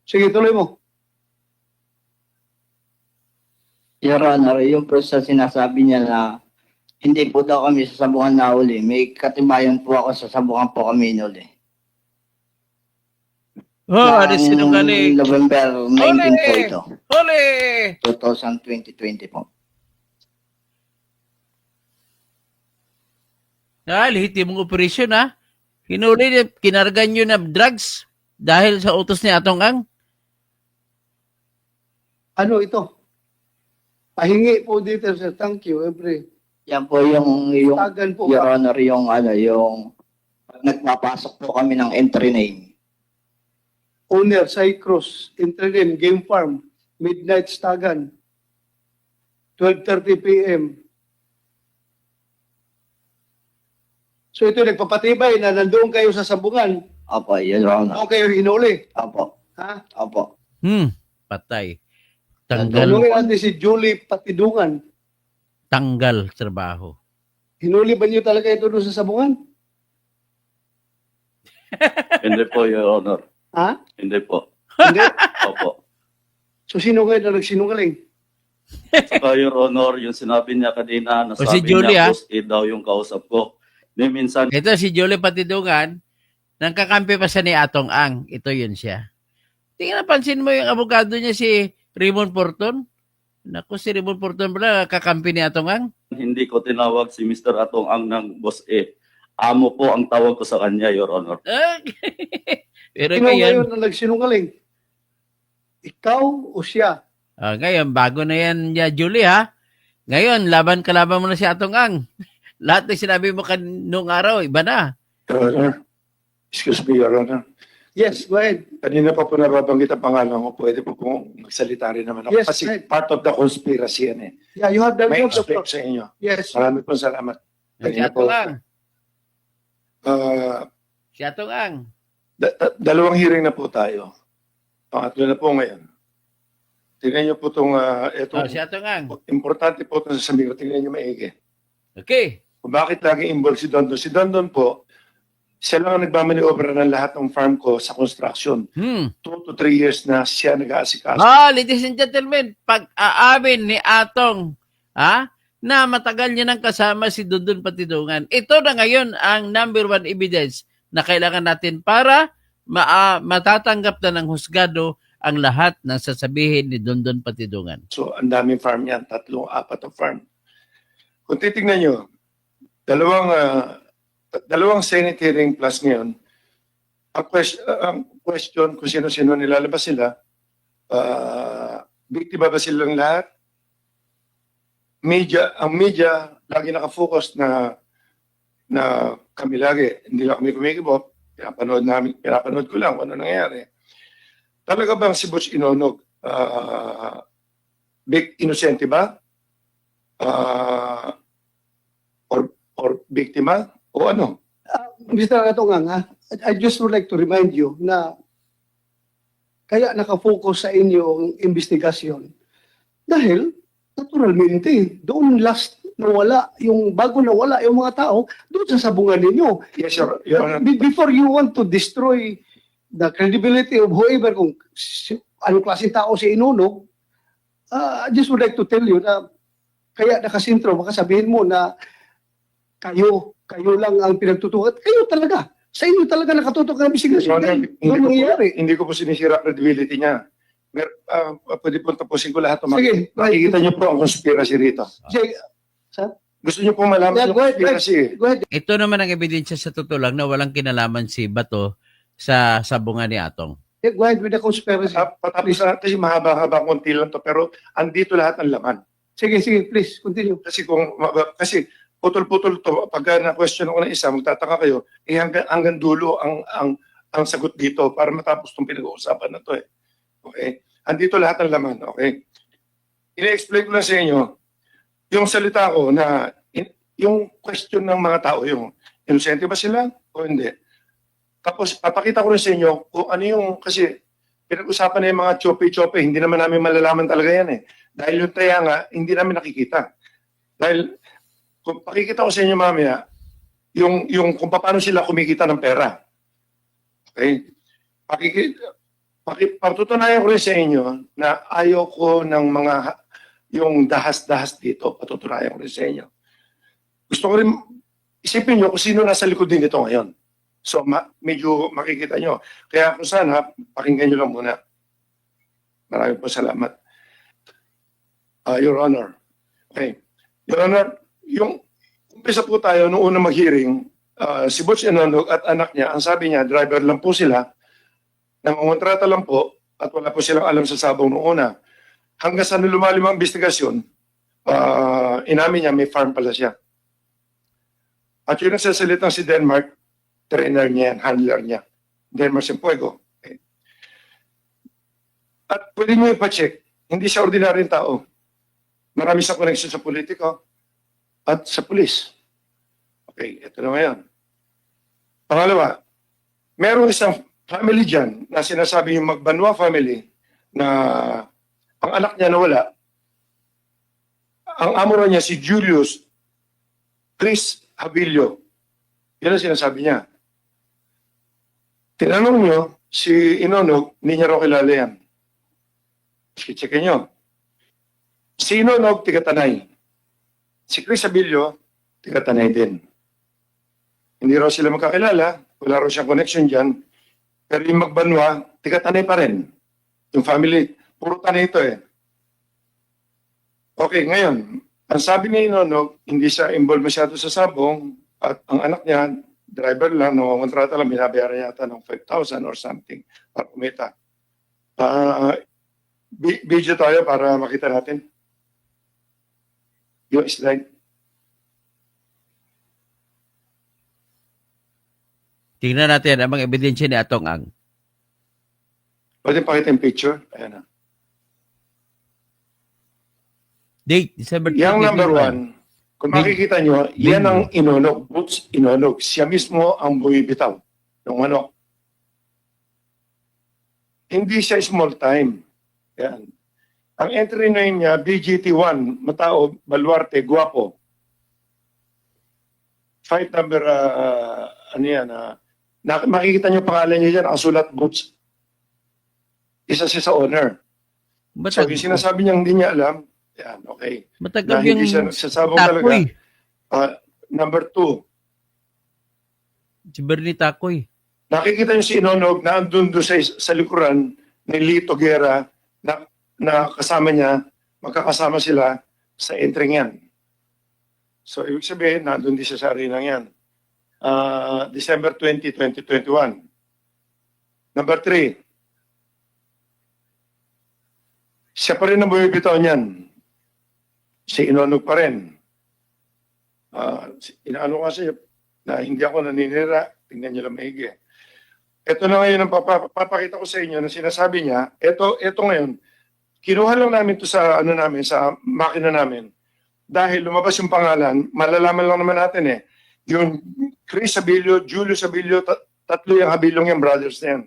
Sige, tuloy mo. Your Honor, yung po sa sinasabi niya na hindi po daw kami sa sabungan na uli. May katibayan po ako sa sabungan po kami inuli. Ano sinungaling? November 19 po ito. Huli! 2020 po. Lihiti mong operasyon, ha? Hinuli, kinargan nyo na drugs dahil sa utos ni Atong Ang. Ano ito? Pahingi po dito, sir. Thank you. Yan po yung Tagan po Your ba? Honor, yung pag nagpapasok po kami ng entry name. Owner, Cycross, Intername, Game Farm, Midnight Stagan, 12:30 p.m. So ito nagpapatibay na nandoon kayo sa sabungan, Opo, Your Honor. doon kayo hinuli. Opo. Ha? Opo. Patay. Tanggal Tanungin natin si Julie Patidungan. trabaho. Hinuli ba niyo talaga ito doon sa sabungan? Hindi po, Your Honor. Ha? Hindi po. Hindi. Opo. So sino kayo na nagsinungaling? Saka, Your Honor, yung sinabi niya kanina, O si nasabi Julie, niya, post daw yung kausap ko. Di minsan, Ito si Julie Patidungan, nang kakampi pa siya ni Atong Ang. Ito yun siya. Tingnan, pansin mo yung abogado niya si Raymond Porton. Naku, si Raymond Porton pala, kakampi ni Atong Ang. hindi ko tinawag si Mr. Atong Ang ng boss A. Amo po ang tawag ko sa kanya, Your Honor. Pero Sino ngayon, ngayon na nagsinungaling? Ikaw o siya? ngayon, bago na yan, Julie, ha? Ngayon, kalaban mo na si Atong Ang. Lahat ng sinabi mo noong araw, iba na. Your Honor, excuse me, Your Honor. Yes, go ahead. Kanina pa po nababanggit ang pangalan ko. Pwede po pong magsalita rin naman ako. Yes, Kasi right. part of the conspiracy yan eh. Yeah, you have the May floor. expect sa inyo. Yes. Marami pong salamat. Si Kanina po. Atong Ang. Ah, Si Atong Ang. dalawang hearing na po tayo. Pangatlo na po ngayon. Tingnan niyo po itong, Si Atong Ang. importante po itong sasabihin ko. Tingnan niyo maigi. Okay. Kung bakit lagi involved si Dondon. Si Dondon po, siya lang ang nagmamaniover ng lahat ng farm ko sa construction. 2 to 3 years na siya nag-aasikaso. Ladies and gentlemen, pag-aamin ni Atong, na matagal niya nang kasama si Dondon Patidungan, ito na ngayon ang number one evidence na kailangan natin para matatanggap na ng husgado ang lahat ng sasabihin ni Dondon Patidungan. So, ang daming farm yan. 3, 4 na farm. Kung titignan nyo, dalawang Senate hearing plus ngayon, ang question kung sino-sino nilalabas sila, biktima ba silang lahat? Ang media, lagi nakafocus na kami lagi, hindi lang kami kumikibot, pinapanood ko lang kung ano nangyayari. Talaga bang si Butch Inonog, innocente ba? Or biktima? O ano? Mr. Atongang, I just would like to remind you na kaya nakafocus sa inyong investigasyon dahil naturalmente doon bago nawala yung mga tao doon sa sabungan ninyo. Yes, Your Honor. Before you want to destroy the credibility of whoever, kung anong klaseng tao si Inunog, I just would like to tell you na kaya nakasintro, baka sabihin mo na kayo lang ang pinagtutukan. Kayo talaga. Sa inyo talaga nakatutok ang investigasyon. Hindi ko po sinisira credibility niya. Pwede po tapusin ko lahat. Sige. Makikita niyo po ang conspiracy rito. Sige. Gusto niyo pong malaman Yeah, yung go ahead, conspiracy. Go ahead. Ito naman ang ebidensya sa totoo lang na walang kinalaman si Bato sa sabungan ni Atong. Yeah, go ahead with the conspiracy. Patapos na kasi mahaba-haba konti lang to pero andito lahat ng laman. Sige, please, continue. Kasi putol-putol to pagka na-question ako ng isa magtataka kayo hanggang dulo ang sagot dito para matapos tong pinag-uusapan na to Okay? Andito lahat ng laman, okay? Ine-explain ko lang sa inyo yung salita ko na yung question ng mga tao yung inosente ba sila o hindi. Tapos papakita ko rin sa inyo kung ano yung kasi pinag-usapan na yung mga chope-chope, hindi naman namin malalaman talaga yan Dahil yung taya nga, hindi namin nakikita. Dahil kung pakikita ko sa inyo mamaya, yung kung paano sila kumikita ng pera. Okay? Patutunayan ko rin sa inyo na ayaw ko ng mga yung dahas-dahas dito. Patutunayan ko rin sa inyo. Gusto ko rin isipin nyo kung sino nasa likod din ito ngayon. So medyo makikita nyo. Kaya kung sana, pakinggan nyo lang muna. Maraming po salamat. Your Honor. Okay. Your Honor, yung umpisa po tayo nung unang mag-hearing, si Butch Inonog at anak niya, ang sabi niya, driver lang po sila, nangungontrata lang po, at wala po silang alam sa sabong noong una. Hanggang sa lumalim ang investigasyon, inamin niya may farm pala siya. At yung nagsasalitang si Denmark, trainer niya yan, handler niya. Denmark Simpuego. Okay. At pwede niyo ipacheck, hindi siya ordinaryong tao. Marami siyang connection sa politiko at sa pulis. Okay, ito na ngayon. Pangalawa, meron isang family dyan na sinasabi yung Magbanwa family na ang anak niya nawala. Ang amo niya si Julius Chris Habilio. Yan ang sinasabi niya. Tinanong nyo, si Inonog, hindi niya raw kilala yan. Checkin nyo. Si Inonog, tiga-Tanay. Si Chris Habilio, tiga-Tanay din. Hindi raw sila magkakilala, wala raw siyang connection dyan. Pero yung Magbanwa, tiga-Tanay pa rin. Yung family, puro Tanay ito Okay, ngayon, ang sabi ni Inonog, hindi siya involved masyado sa sabong at ang anak niya, driver lang, nangungontrata lang, binabayaran yata ng 5,000 or something para kumita. Video tayo para makita natin. Yung slide. Tingnan natin ang mga ebidensya ni Atong Ang. Pwede pakita yung picture? Ayan na. Date, December 2021. Yang number 1, kung makikita nyo, yan ang Inonog, Butch Inonog. Siya mismo ang bumibitaw ng manok. Hindi siya small time. Yan. Ang entry name niya, BGT1, Matao, Baluarte, Guapo. Fight number, makikita nyo pangalan niya dyan, ang sulat Butch. Isa siya sa owner. So, yung sinasabi niya hindi niya alam, yan, okay. Matagal na hindi yung siya sasabong talaga. Number 2. Si Bernie Takoy. Nakikita niyo si Inonog na andun doon sa likuran ni Lito Guerra na kasama niya, magkakasama sila sa entry yan. So, ibig sabihin, nandun din siya sa arena yan. December 20, 2021. Number 3. Siya pa rin ang bumibitaw niyan. Si Inonog pa rin. Inaano kasi na hindi ako naninira. Tingnan niyo lang maigi. Ito na ngayon ang papakita ko sa inyo na sinasabi niya. Ito ngayon. Kinuha lang namin to sa sa makina namin. Dahil lumabas yung pangalan, malalaman lang naman natin Yung Chris Habilio, Julius Habilio, tatlo yung Habiliong yung brothers na yan.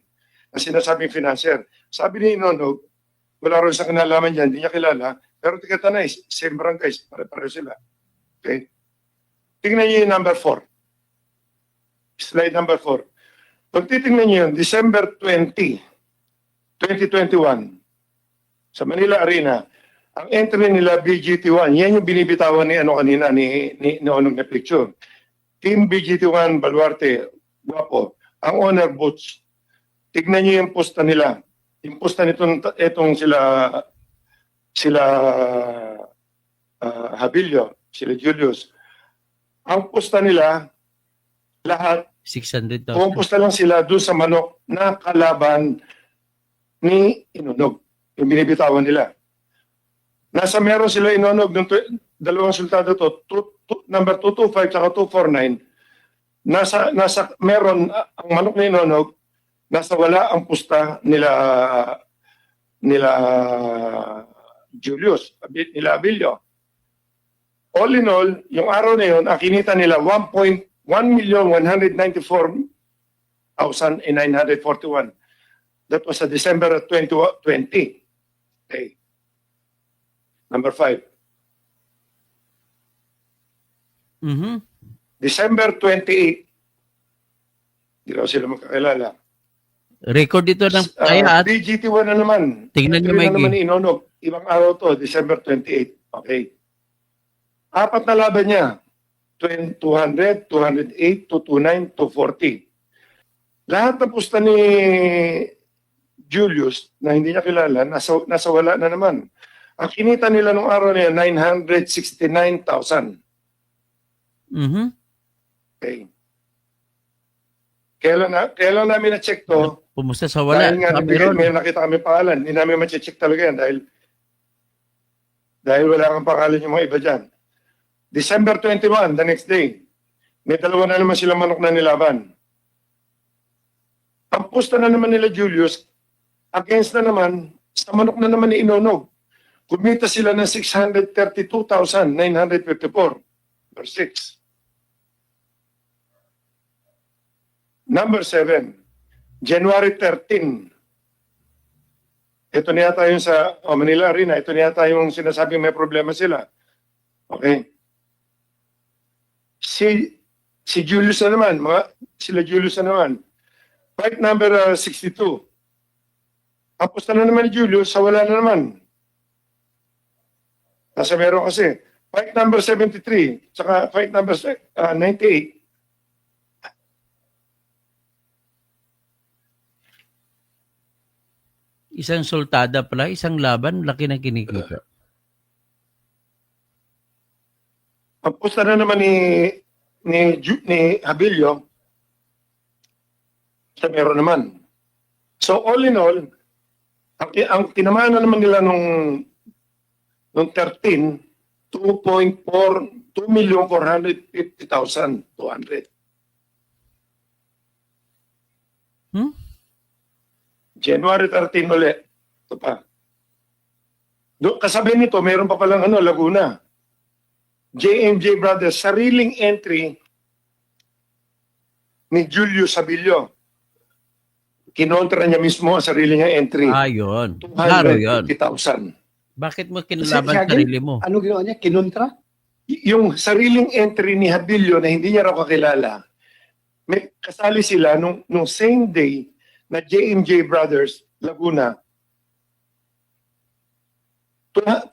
Na sinasabing financier. Sabi ni Inonog, wala rin sa kinalaman dyan, hindi niya kilala. Pero tiga-Tanay, same barangay, pare-pare sila. Okay? Tingnan niyo yung number 4. Slide number 4. Pag titingnan niyo yun, December 20, 2021, sa Manila Arena, ang entry nila BGT1, yan yung binibitawan ni kanina, ni Onong na picture. Team BGT1, Baluarte, Guapo. Ang owner, Butch. Tignan niyo yung posta nila. Yung posta itong sila Habilio, sila Julius. Ang pusta nila, lahat, 600,000. pumupusta lang sila doon sa manok na kalaban ni Inunog. Yung binibitawan nila. Meron sila Inunog ng dalawang resultado to, number 225 at 249. Meron ang manok ni Inunog, wala ang pusta nila Julius, nila Abilio. All in all, yung araw na yun, ang kinita nila 1,194,941. That was sa December 2020. Okay. Number 5. Mhm. December 28. Hindi raw sila magkakilala. Record ito ng kaya at DGT1 na naman. Tingnan niyo, Ito na Mikey. naman ni Inonog. Ibang araw to, December 28. Okay. 4 na laban niya. 200, 208, 229, 240. Lahat ng pusta ni Julius na hindi niya kilala, nasa wala na naman. Ang kinita nila nung araw niya, 969,000. Mhm. Okay. Kailan namin na-check to? Pumusta sa wala. Dahil nga, may nakita kami pangalan. Hindi namin ma-check talaga yan dahil wala kang pangalan yung mga iba dyan. December 21, the next day, may dalawa na naman silang manok na nilaban. Ang pusta na naman nila Julius, against na naman, sa manok na naman ni Inonog. Kumita sila ng 632,954. Number 6. Number 7. January 13. Ito na yata yung sa Manila Arena. Ito na yata yung sinasabing may problema sila. Okay. Si Julius na naman. Sila Julius na naman. Fight number 62. Ang pusta na naman ni Julius, sa wala na naman. Nasa meron kasi. Fight number 73. Saka fight number 98. Isang sultada pala, isang laban, laki ng kinikita. Ang pusta na naman ni Abilio, sa meron naman. So all in all, ang tinamaan na naman nila nung 13, 2,450,200. January 13 ulit. Ito pa. Kasabi nito, mayroon pa palang Laguna. JMJ Brothers, sariling entry ni Julius Abilio. Kinontra niya mismo ang sarili niya entry. Yun. Klaro yun. 250,000. Bakit mo kinalaban sarili mo? Ano ginawa niya? Kinontra? Yung sariling entry ni Abilio na hindi niya raw kakilala, may kasali sila nung same day na JMJ Brothers, Laguna.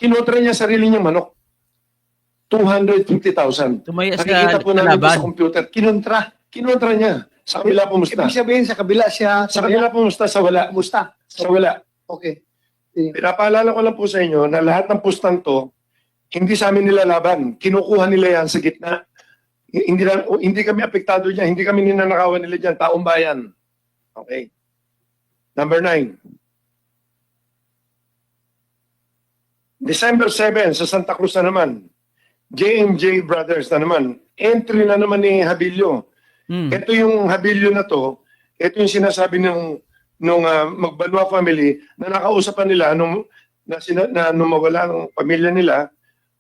Kinontra niya sarili niya manok. 250,000. Tumaya sa Nakikita po namin laban. sa computer. Kinontra niya. Sa kabila pumusta. Ibig sabihin, sa kabila siya. Sa kabila pumusta, sa wala. Kumusta? Sa wala. Okay. Pinapaalala ko lang po sa inyo na lahat ng pustang to, hindi sa amin nilalaban. Kinukuha nila yan sa gitna. Hindi kami apektado dyan. Hindi kami ninanakawan nila dyan. Taong bayan. Okay. Number 9. December 7 sa Santa Cruz na naman. JMJ Brothers na naman. Entry na naman ni Abilio. Ito yung Abilio na to. Ito yung sinasabi nung Magbanwa family na nakausapan nila nung mawala ng pamilya nila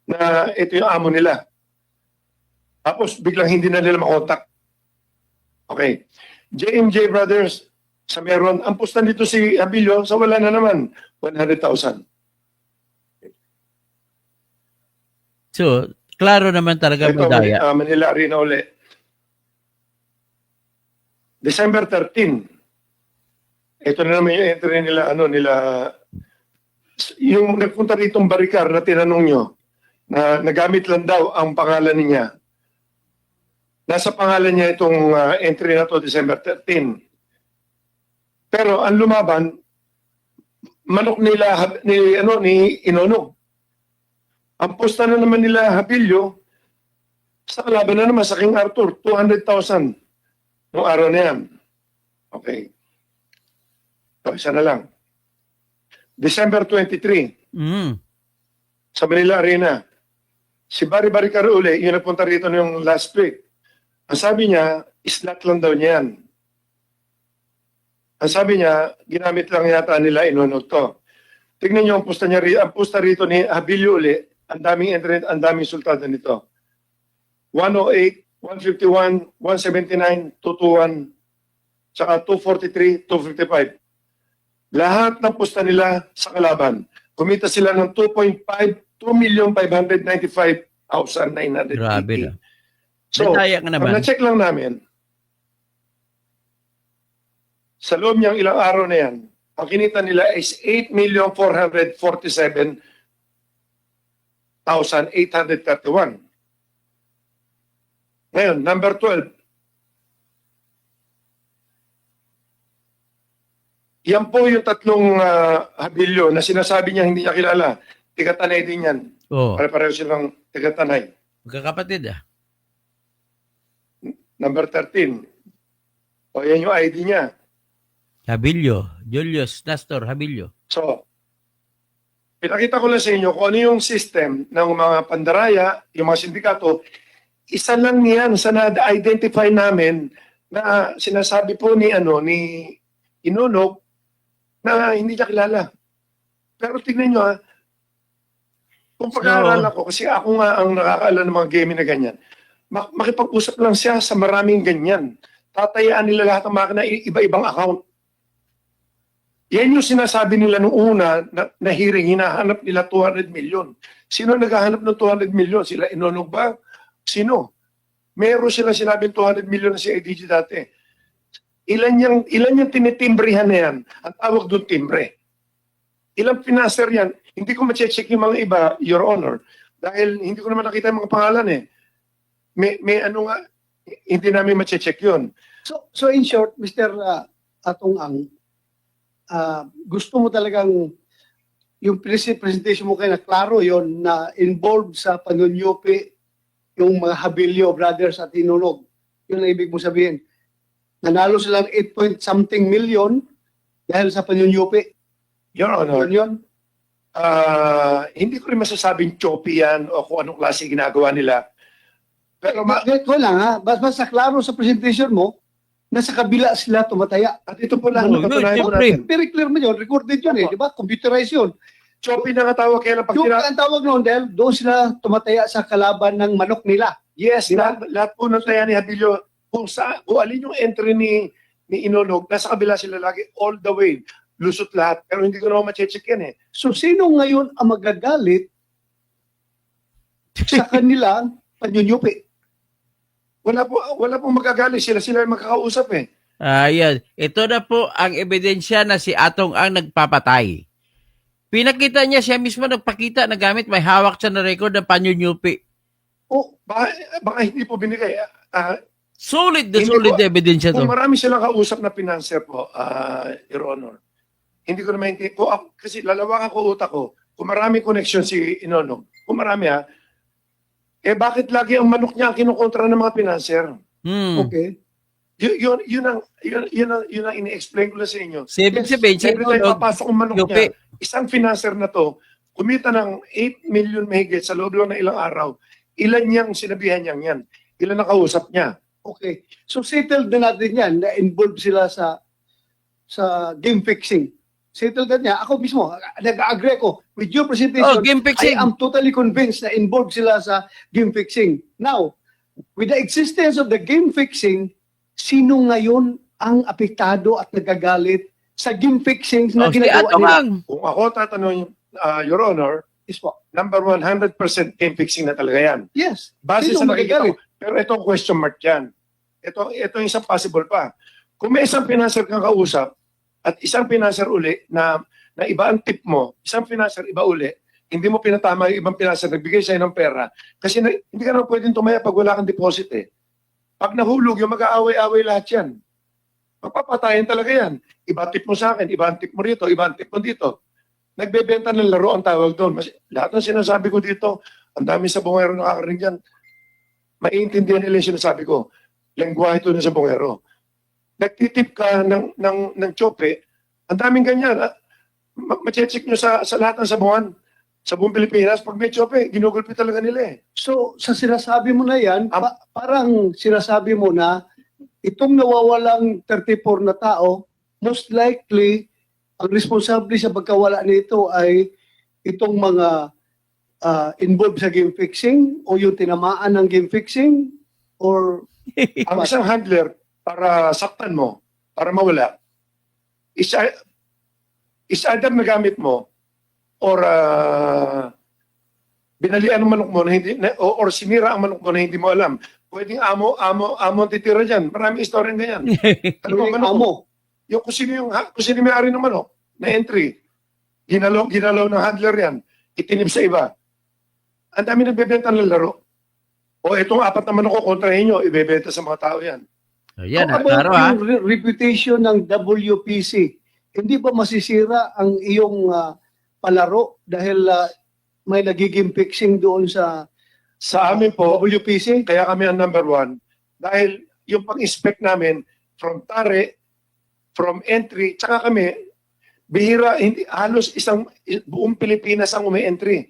na ito yung amo nila. Tapos biglang hindi na nila makontak. Okay. JMJ Brothers sa meron. Ang pustan dito si Abilio sa wala na naman. 100,000. So, klaro naman talaga Ito, madaya. Manila Arena uli. December 13. Ito na naman yung entry nila, yung nagpunta ritong Baricar na tinanong nyo, na nagamit lang daw ang pangalan niya. Nasa pangalan niya itong entry na to, December 13. Pero ang lumaban, manok nila, ni Inonog. Ang posta na naman nila Abilio, Sa kalaban na naman, sa King Arthur, 200,000 noong araw na yan. Okay. So, isa na lang. December 23, Mm. sa Manila Arena, si Bari Caroule, yung nagpunta rito yung last week. Ang sabi niya, slot lang daw niya yan. Ang sabi niya, ginamit lang yata nila, inunog to. Tignan niyo ang pusta niya, ang pusta rito ni Abilio uli, ang daming internet, ang daming sultado nito. 108, 151, 179, 221, saka 243, 255. Lahat ng pusta nila sa kalaban. Kumita sila ng 2,595,980. Grabe na. So, Nataya ka pag naman. na-check lang namin, sa loob niyang ilang araw na yan, ang kinita nila is 8,447,831. Ngayon, number 12. Yan po yung tatlong habilyo na sinasabi niya hindi niya kilala. Tigatanay din yan. Oh, Pare-pareho silang tigatanay. magkakapatid ah. Number 13. O yan yung ID niya. Habilio. Julius Nestor Habilio. So, pinakita ko lang sa inyo kung ano yung system ng mga pandaraya, yung mga sindikato. Isa lang yan sa na-identify namin na sinasabi po ni Inunog na hindi niya kilala. Pero tignan nyo kung pag-aaralan ko, kasi ako nga ang nakakaalam ng mga gaming na ganyan, makipag-usap lang siya sa maraming ganyan. Tatayaan nila lahat ng makina, iba-ibang account. Yan yung sinasabi nila nung una na hearing, hinahanap nila 200 million. Sino naghahanap ng 200 million? Sila Inunog ba? Sino? Meron sila sinabing 200 million na si IDG dati. Ilan yung tinitimbrihan na yan? Ang tawag doon timbre. Ilang financer yan? Hindi ko ma-check yung mga iba, Your Honor. Dahil hindi ko naman nakita yung mga pangalan eh. May ano nga, hindi namin ma-check yun. So in short, Mr. Atong Ang, gusto mo talagang yung presentation mo kayo na klaro yon na involved sa panunyupi yung mga Habilio brothers at Inunog. Yun ang ibig mo sabihin. Nanalo silang 8-point-something million dahil sa panunyupi. Your Honor, Yun. hindi ko rin masasabing choppy yan o kung anong klase ginagawa nila. Pero Ko lang ha, basta klaro sa presentation mo, nasa kabila sila tumataya. at ito po lang, Oo, napatunayan po siyempre. natin. Very clear mo yun, recorded yun di ba? Computerized yun. Choppy na nga tawag kaya lang pag Yung ang tawag noon dahil doon sila tumataya sa kalaban ng manok nila. Yes, Diba? lahat po ng taya ni Habilio, kung alin yung entry ni Inunog, nasa kabila sila lagi all the way. Lusot lahat. Pero hindi ko naman ma-check yan eh. So sino ngayon ang magagalit sa kanilang panyunyupi? Wala pong magagali. Sila yung makakausap eh. Ayan. Ito na po ang ebidensya na si Atong Ang nagpapatay. Pinakita niya siya mismo nagpakita na gamit may hawak siya na record ng panyunyupi. O, baka hindi po binigay. Solid na Hindi solid ko- na ebidensya to. Kung marami silang kausap na financer po, Your Honor, hindi ko naman hindi po, kasi lalawakan ko utak ko, kung marami connection si Inunog, kung marami bakit lagi ang manok niya ang kinukontra ng mga financer? Hmm. Okay. Yun ang ini-explain ko lang sa inyo. So, ibig sabihin, si Every time Inunog, papasok ang manok Yupi. niya, isang financer na to, kumita ng 8 million mahigit sa loob lang ng ilang araw, ilan niyang sinabihan niyang yan? Ilan ang kausap niya? Okay. So settled na natin yan na involved sila sa game fixing. Settled na niya. Ako mismo, nag-agree ko with your presentation. game fixing. I am totally convinced na involved sila sa game fixing. Now, with the existence of the game fixing, sino ngayon ang apektado at nagagalit sa game fixing na si ginagawa Atong nila? Ang. Kung ako tatanungin, Your Honor, Yes po. number 100% game fixing na talaga yan. Yes. Base Sino sa nakikita magagalit? ko. Pero ito ang question mark yan. Ito yung isang possible pa. Kung may isang financer kang kausap at isang financer uli na iba ang tip mo, isang financer iba uli, hindi mo pinatama yung ibang financer, nagbigay sa'yo ng pera. Kasi hindi ka naman pwedeng tumaya pag wala kang deposit eh. Pag nahulog, yung mag-aaway-aaway lahat yan. Mapapatayan talaga yan. Iba tip mo sa akin, iba ang tip mo rito, iba ang tip mo dito. Nagbebenta ng laro ang tawag doon. Lahat ng sinasabi ko dito, ang dami sa bungero nakakarinig dyan. maiintindihan nila yung sinasabi ko. Lengguwahe ito ng sabongero. Nagtitip ka ng tsope, ang daming ganyan. Ma-check nyo sa lahat ng sabungan. Sa buong Pilipinas, pag may tsope, ginugulpi talaga nila eh. So, sa sinasabi mo na yan, parang sinasabi mo na itong nawawalang 34 na tao, most likely, ang responsable sa pagkawala nito ay itong mga involved sa game fixing o yung tinamaan ng game fixing or Ang isang handler, para saktan mo, para mawala, is either nagamit mo or binalian ang manok mo na hindi or sinira ang manok mo na hindi mo alam. Pwedeng amo ang titira diyan. Maraming istorya ganyan. Ano ba manok mo? Yung kung sino may-ari ng manok na entry, ginalaw ng handler yan, itinip sa iba. Ang dami nagbebenta ng laro. O itong 4 na manok ko kontrahin nyo, ibebenta sa mga tao yan. Ayan, How about klaro ha. yung reputation ng WPC? Hindi ba masisira ang iyong palaro dahil may nagiging fixing doon sa amin po, WPC? kaya kami ang number 1. Dahil yung pang-inspect namin, from tare, from entry, tsaka kami, bihira, hindi, halos buong Pilipinas ang umi-entry.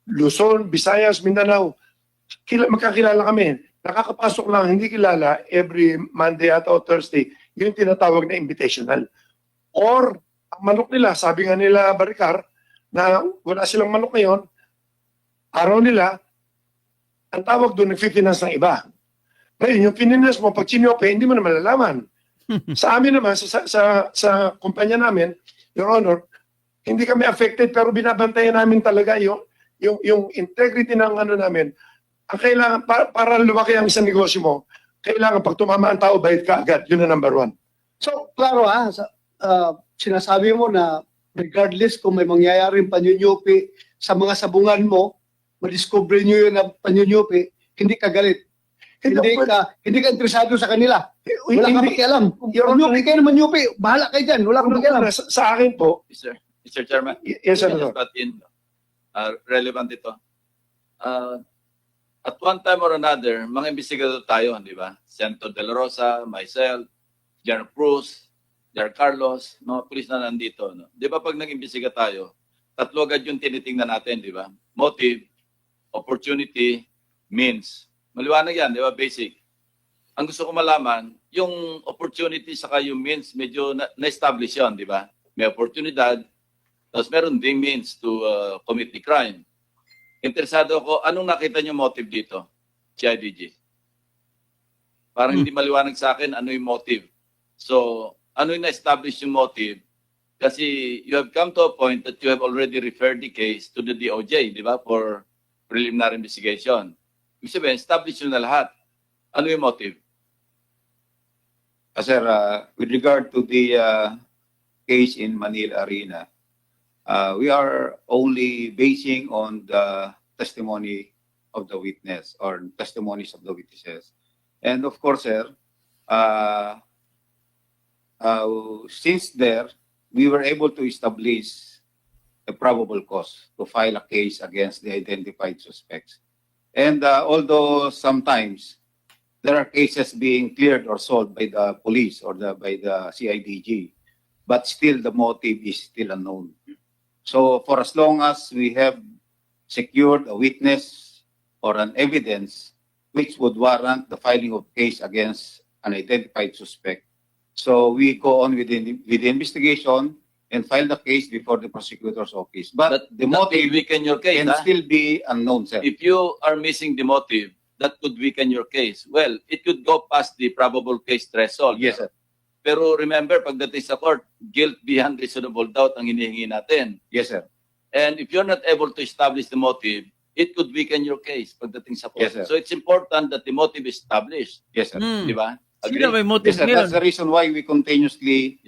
Luzon, Visayas, Mindanao, magkakilala kami. Nakakapasok lang, hindi kilala, every Monday at o Thursday, yung tinatawag na invitational. Or, ang manok nila, sabi nga nila Baricar, na wala silang manok ngayon, araw nila, ang tawag doon, nag-finance ng iba. Ngayon, yung finance mo, pag sinyope, hindi mo na malalaman. Sa amin naman, sa kumpanya namin, Your Honor, hindi kami affected, pero binabantayan namin talaga yung integrity ng ano namin. Ang kailangan, para lumaki ang isang negosyo mo, kailangan pag tumama ang tao, bayad ka agad. Yun ang number 1. So, klaro sinasabi mo na regardless kung may mangyayaring panyunyupi sa mga sabungan mo, madiscover nyo yun na panyunyupi, hindi ka galit. Hindi ka interesado sa kanila. Wala ka makialam. Panyupi kayo naman nyupi, bahala kayo dyan. Wala ka makialam. Sa akin po, Mr. Chairman, yes, Senator. Relevant ito. At one time or another, mga investigador tayo, di ba? Senator De La Rosa, myself, General Cruz, General Carlos, mga pulis na nandito. No? Di ba pag nag-imbestiga tayo, 3 agad yung tinitingnan natin, di ba? Motive, opportunity, means. Maliwanag yan, di ba? Basic. Ang gusto ko malaman, yung opportunity saka yung means, medyo na-establish yun, di ba? May oportunidad, tapos meron ding means to commit the crime. Interesado ako, anong nakita niyo motive dito, CIDG? Parang hindi maliwanag sa akin ano yung motive. So, ano yung na-establish yung motive? Kasi you have come to a point that you have already referred the case to the DOJ, di ba, for preliminary investigation. Ibig sabihin, establish nyo na lahat. Ano yung motive? Sir, with regard to the case in Manila Arena, we are only basing on the testimony of the witness or testimonies of the witnesses. And of course, sir, since there, we were able to establish a probable cause to file a case against the identified suspects. And although sometimes there are cases being cleared or solved by the police or by the CIDG, but still the motive is still unknown. So for as long as we have secured a witness or an evidence which would warrant the filing of case against an identified suspect, so we go on with the investigation and file the case before the prosecutor's office. But the that motive could weaken your case, can ha? still be unknown, sir. If you are missing the motive, that could weaken your case. Well, it could go past the probable case threshold. Yes, sir. Pero remember, pagdating sa court, guilt beyond reasonable doubt ang hinihingi natin. Yes, sir. And if you're not able to establish the motive, it could weaken your case pagdating sa court. Yes, sir. So it's important that the motive is established. Yes, sir. Di ba? Sino may motive Yes, sir. That's the reason why we continuously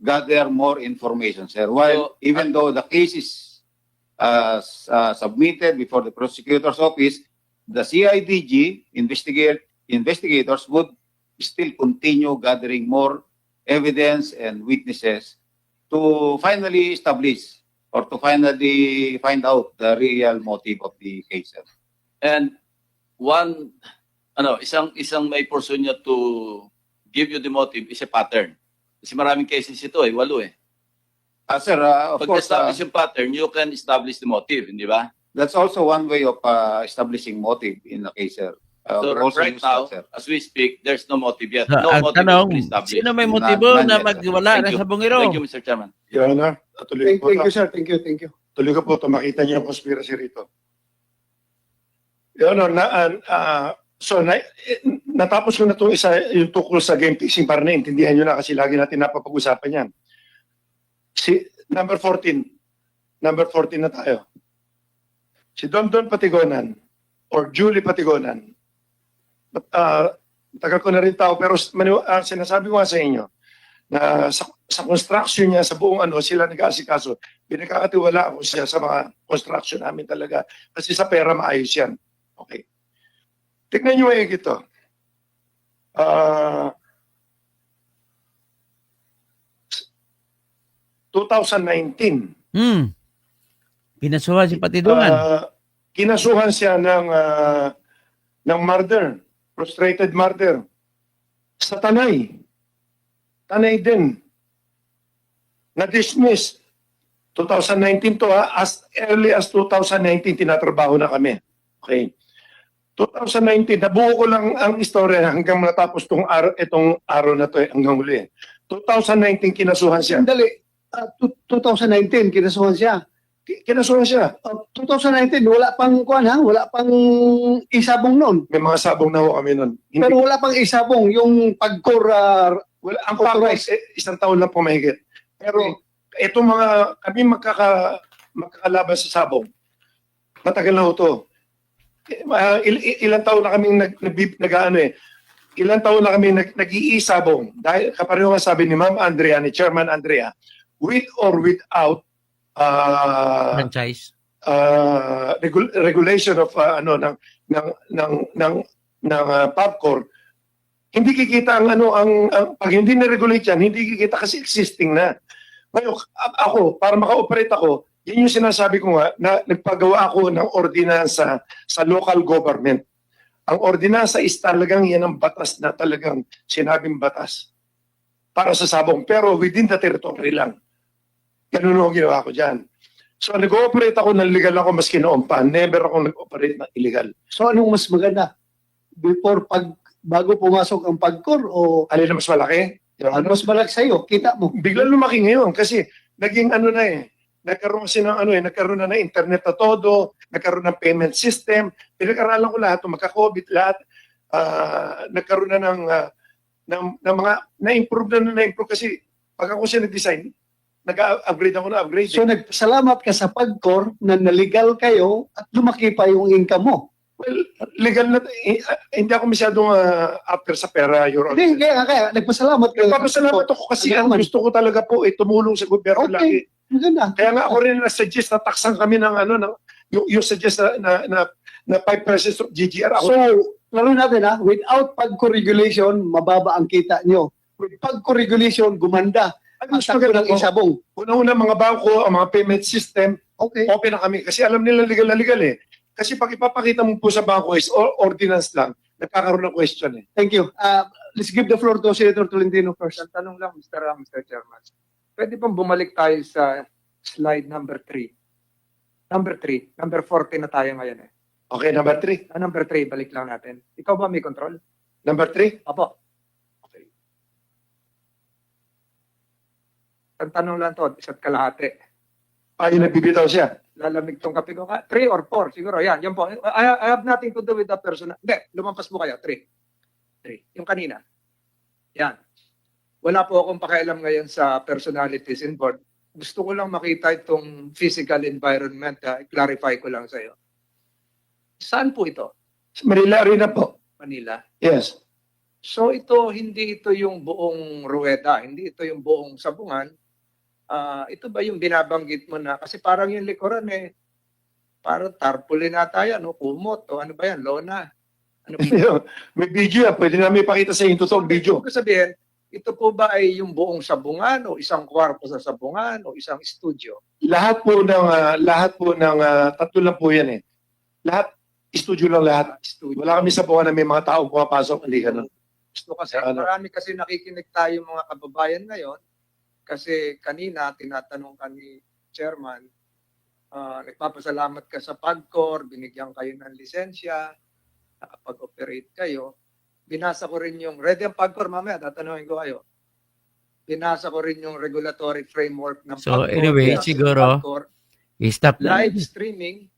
gather more information, sir. While even though the case is submitted before the prosecutor's office, the CIDG investigators would still continue gathering more evidence and witnesses to finally establish or to finally find out the real motive of the case, sir. And isang may pursue niya to give you the motive is a pattern. Kasi maraming cases ito 8 eh. Sir, of Pag course, establish yung pattern, you can establish the motive, hindi ba? that's also one way of establishing motive in the case, sir. So We also right use that, now, sir. as we speak, there's no motive yet. So, No ang motive tanong, has been established. sino may motibo None na yet, sir. magwala Thank na you. sa bungiro? Thank you, Mr. Chairman. Your Honor, tuloy Thank, ko thank to. you, sir. Thank you, thank you. Tuloy ko po to. Makita niyo yung conspiracy rito. Your Honor, natapos ko na itong isa yung tukol sa game fixing para naintindihan nyo na kasi lagi natin napapag-usapan yan. Number 14 na tayo. Si Don Patigonan or Julie Patigonan, tagal ko na rin tao pero sinasabi ko nga sa inyo na sa construction niya, sa buong sila nag-aasikaso. Pinagkakatiwala ako siya sa mga construction namin talaga kasi sa pera maayos yan. Okay. Tignan nyo ito. 2019. Pinasuhan si Patidungan. Kinasuhan siya ng murder, frustrated murder. Sa Tanay. Tanay din. Na-dismiss. 2019 to as early as 2019 tinatrabaho na kami. Okay. 2019, nabuo ko lang ang istorya hanggang natapos itong araw na to hanggang huli. 2019 kinasuhan siya. Sandali, 2019, kinasuhan siya. Kinasuhan siya. 2019, wala pang wala pang isabong noon. May mga sabong na ho kami nun. Hindi, Pero wala pang isabong, yung pagkor, wala, ang pagkor, isang taon lang po mahigit. Pero itong kami magkakalaban sa sabong. Matagal na ho to. Ilang taon na kaming ilang taon na kami nag-iisabong. Dahil kapareho nga sabi ni Ma'am Andrea, ni Chairman Andrea, with or without Franchise. regulation of PubCor, hindi kikita ang pag hindi na-regulate yan, hindi kikita kasi existing na. Ngayon, ako, para maka-operate ako, yan yung sinasabi ko nga na nagpagawa ako ng ordinansa sa local government. Ang ordinansa is talagang yan ang batas na talagang sinabing batas para sa sabong. Pero within the territory lang. Ganun ang ginawa ko dyan. So nag-ooperate ako ng legal ako maski noon pa. Never ako nag-operate ng illegal. So anong mas maganda? Bago pumasok ang pagkor o Alin na mas malaki? ano mas malaki sa'yo? Kita mo. Biglang lumaki ngayon kasi naging nagkaroon kasi ng nagkaroon na ng internet na todo, nagkaroon ng payment system, pinag-aralan ko lahat, magka-COVID lahat, nagkaroon na ng mga na-improve kasi pag ako siya nag-design, nag-upgrade ako na upgrade. So nagpasalamat ka sa pagkor na nalegal kayo at lumaki pa yung income mo. Well, legal na, hindi ako masyadong after sa pera, Your Honor. Hindi, kaya nagpasalamat kayo. Nagpapasalamat ako kasi ang gusto ko talaga po ay tumulong sa gobyerno lagi. Maganda. Kaya nga ako rin na-suggest na taksan kami ng yung suggest na 5% of GGR. So, lalo natin without pagko-regulation, mababa ang kita nyo. With pagko-regulation, gumanda. Ang takbo ng isabong. Una-una mga bangko, ang mga payment system, Okay. open na kami. Kasi alam nila legal na legal eh. Kasi pag ipapakita mo po sa bangko is ordinance lang, nagkakaroon ng question eh. Thank you. Let's give the floor to Senator Tolentino first. Isang tanong lang, Mr. Chairman. Pwede bang bumalik tayo sa slide number 3? Number 40 na tayo ngayon eh. Okay, number 3. Number 3, balik lang natin. Ikaw ba may control? Number 3? Apo. Okay. Ang tanong lang to, isa't kalahati. Yung nagbibitaw siya. Lalamig tong kape ko. 3 or 4, siguro. Yan po. I have nothing to do with the person. Hindi, lumampas mo kayo. 3. Yung kanina. Yan. Wala po akong pakialam ngayon sa personalities involved. Gusto ko lang makita itong physical environment. I-clarify ko lang sa iyo. Saan po ito? Manila Arena po. Manila. Yes. So hindi ito yung buong Rueda, hindi ito yung buong Sabungan. Ito ba yung binabanggit mo na? Kasi parang yung likuran parang tarpaulin na tayo, kumot, o ano ba yan, lona. Ano ba? May video yan. Pwede namin ipakita sa inyo totoong video. Ibig sabihin, ito po ba ay yung buong Sabungan o isang kwarto sa Sabungan o isang studio? Lahat po ng tatlo lang po yan eh. Lahat Studio lang lahat. Studio. Wala kami sa buwan na may mga taong pumapasok. Hindi ganun. Gusto kasi, Ano? marami kasi nakikinig tayo mga kababayan ngayon. Kasi kanina, tinatanong ka ni Chairman, nagpapasalamat ka sa PAGCOR, binigyan kayo ng lisensya, nakapag-operate kayo. Binasa ko rin yung, ready ang PAGCOR mamaya, tatanungin ko kayo. Binasa ko rin yung regulatory framework ng So, PAGCOR. anyway, Binasa siguro, ng PAGCOR. I-stop na. Live streaming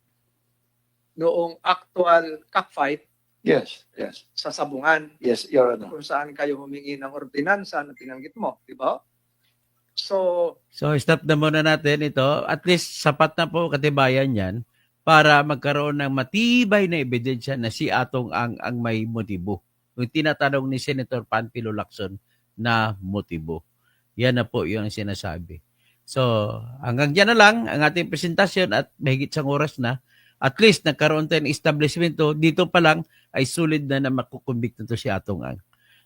noong actual cockfight Yes, yes. sa Sabungan, Yes, Your Honor. kung saan kayo humingi ng ordinansa na tinanggit mo, di ba? So, So, stop na muna natin ito. At least, sapat na po katibayan yan para magkaroon ng matibay na ebidensya na si Atong ang may motibo. Yung tinatanong ni Senator Panfilo Lacson na motibo. Yan na po yung sinasabi. So, hanggang dyan na lang ang ating presentasyon at mahigit sang oras na. At least, nagkaroon tayo ng establishment to. Dito pa lang ay solid na makukumbik na to si Atong Ang.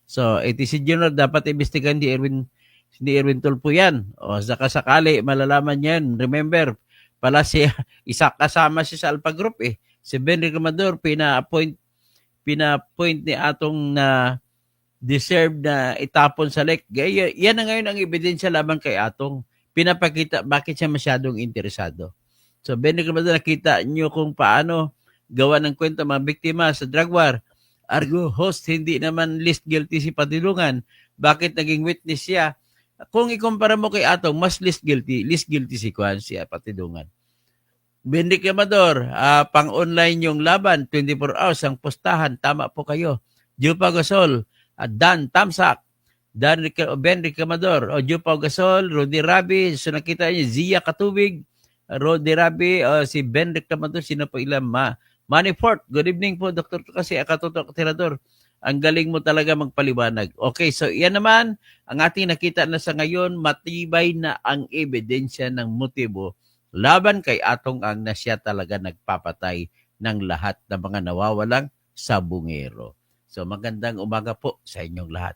So, ATC General, dapat imbestigahan ni Erwin Tulfo yan. O, sakali, malalaman yan. Remember, pala siya, isa kasama siya sa Alpha Group eh. Si Ben Recamador, pina-appoint ni Atong na deserve na itapon sa LEC. Yan na ngayon ang ebidensya laban kay Atong. Pinapakita bakit siya masyadong interesado. So, Ben Recamador, nakita nyo kung paano gawa ng kwento mga biktima sa drug war. Argo host, hindi naman list guilty si Patidungan. Bakit naging witness siya? Kung ikumpara mo kay Atong, mas list guilty si Kwan, si Patidungan. Ben Recamador, pang-online yung laban, 24 hours ang postahan, tama po kayo. Jupa Gasol, Dan Tamsak, Ben Recamador, Jupa Gasol, Rudy Rabi, so nakita niyo, Zia Katubig, Rudy Rabi, si Ben Recamador, sino po ilang Manifort, good evening po, Dr. Kasi Akatutok Tirador. Ang galing mo talaga magpaliwanag. Okay, so yan naman, ang ating nakita na sa ngayon, matibay na ang ebidensya ng motibo laban kay Atong Ang na siya talaga nagpapatay ng lahat ng mga nawawalang sabungero. So magandang umaga po sa inyong lahat.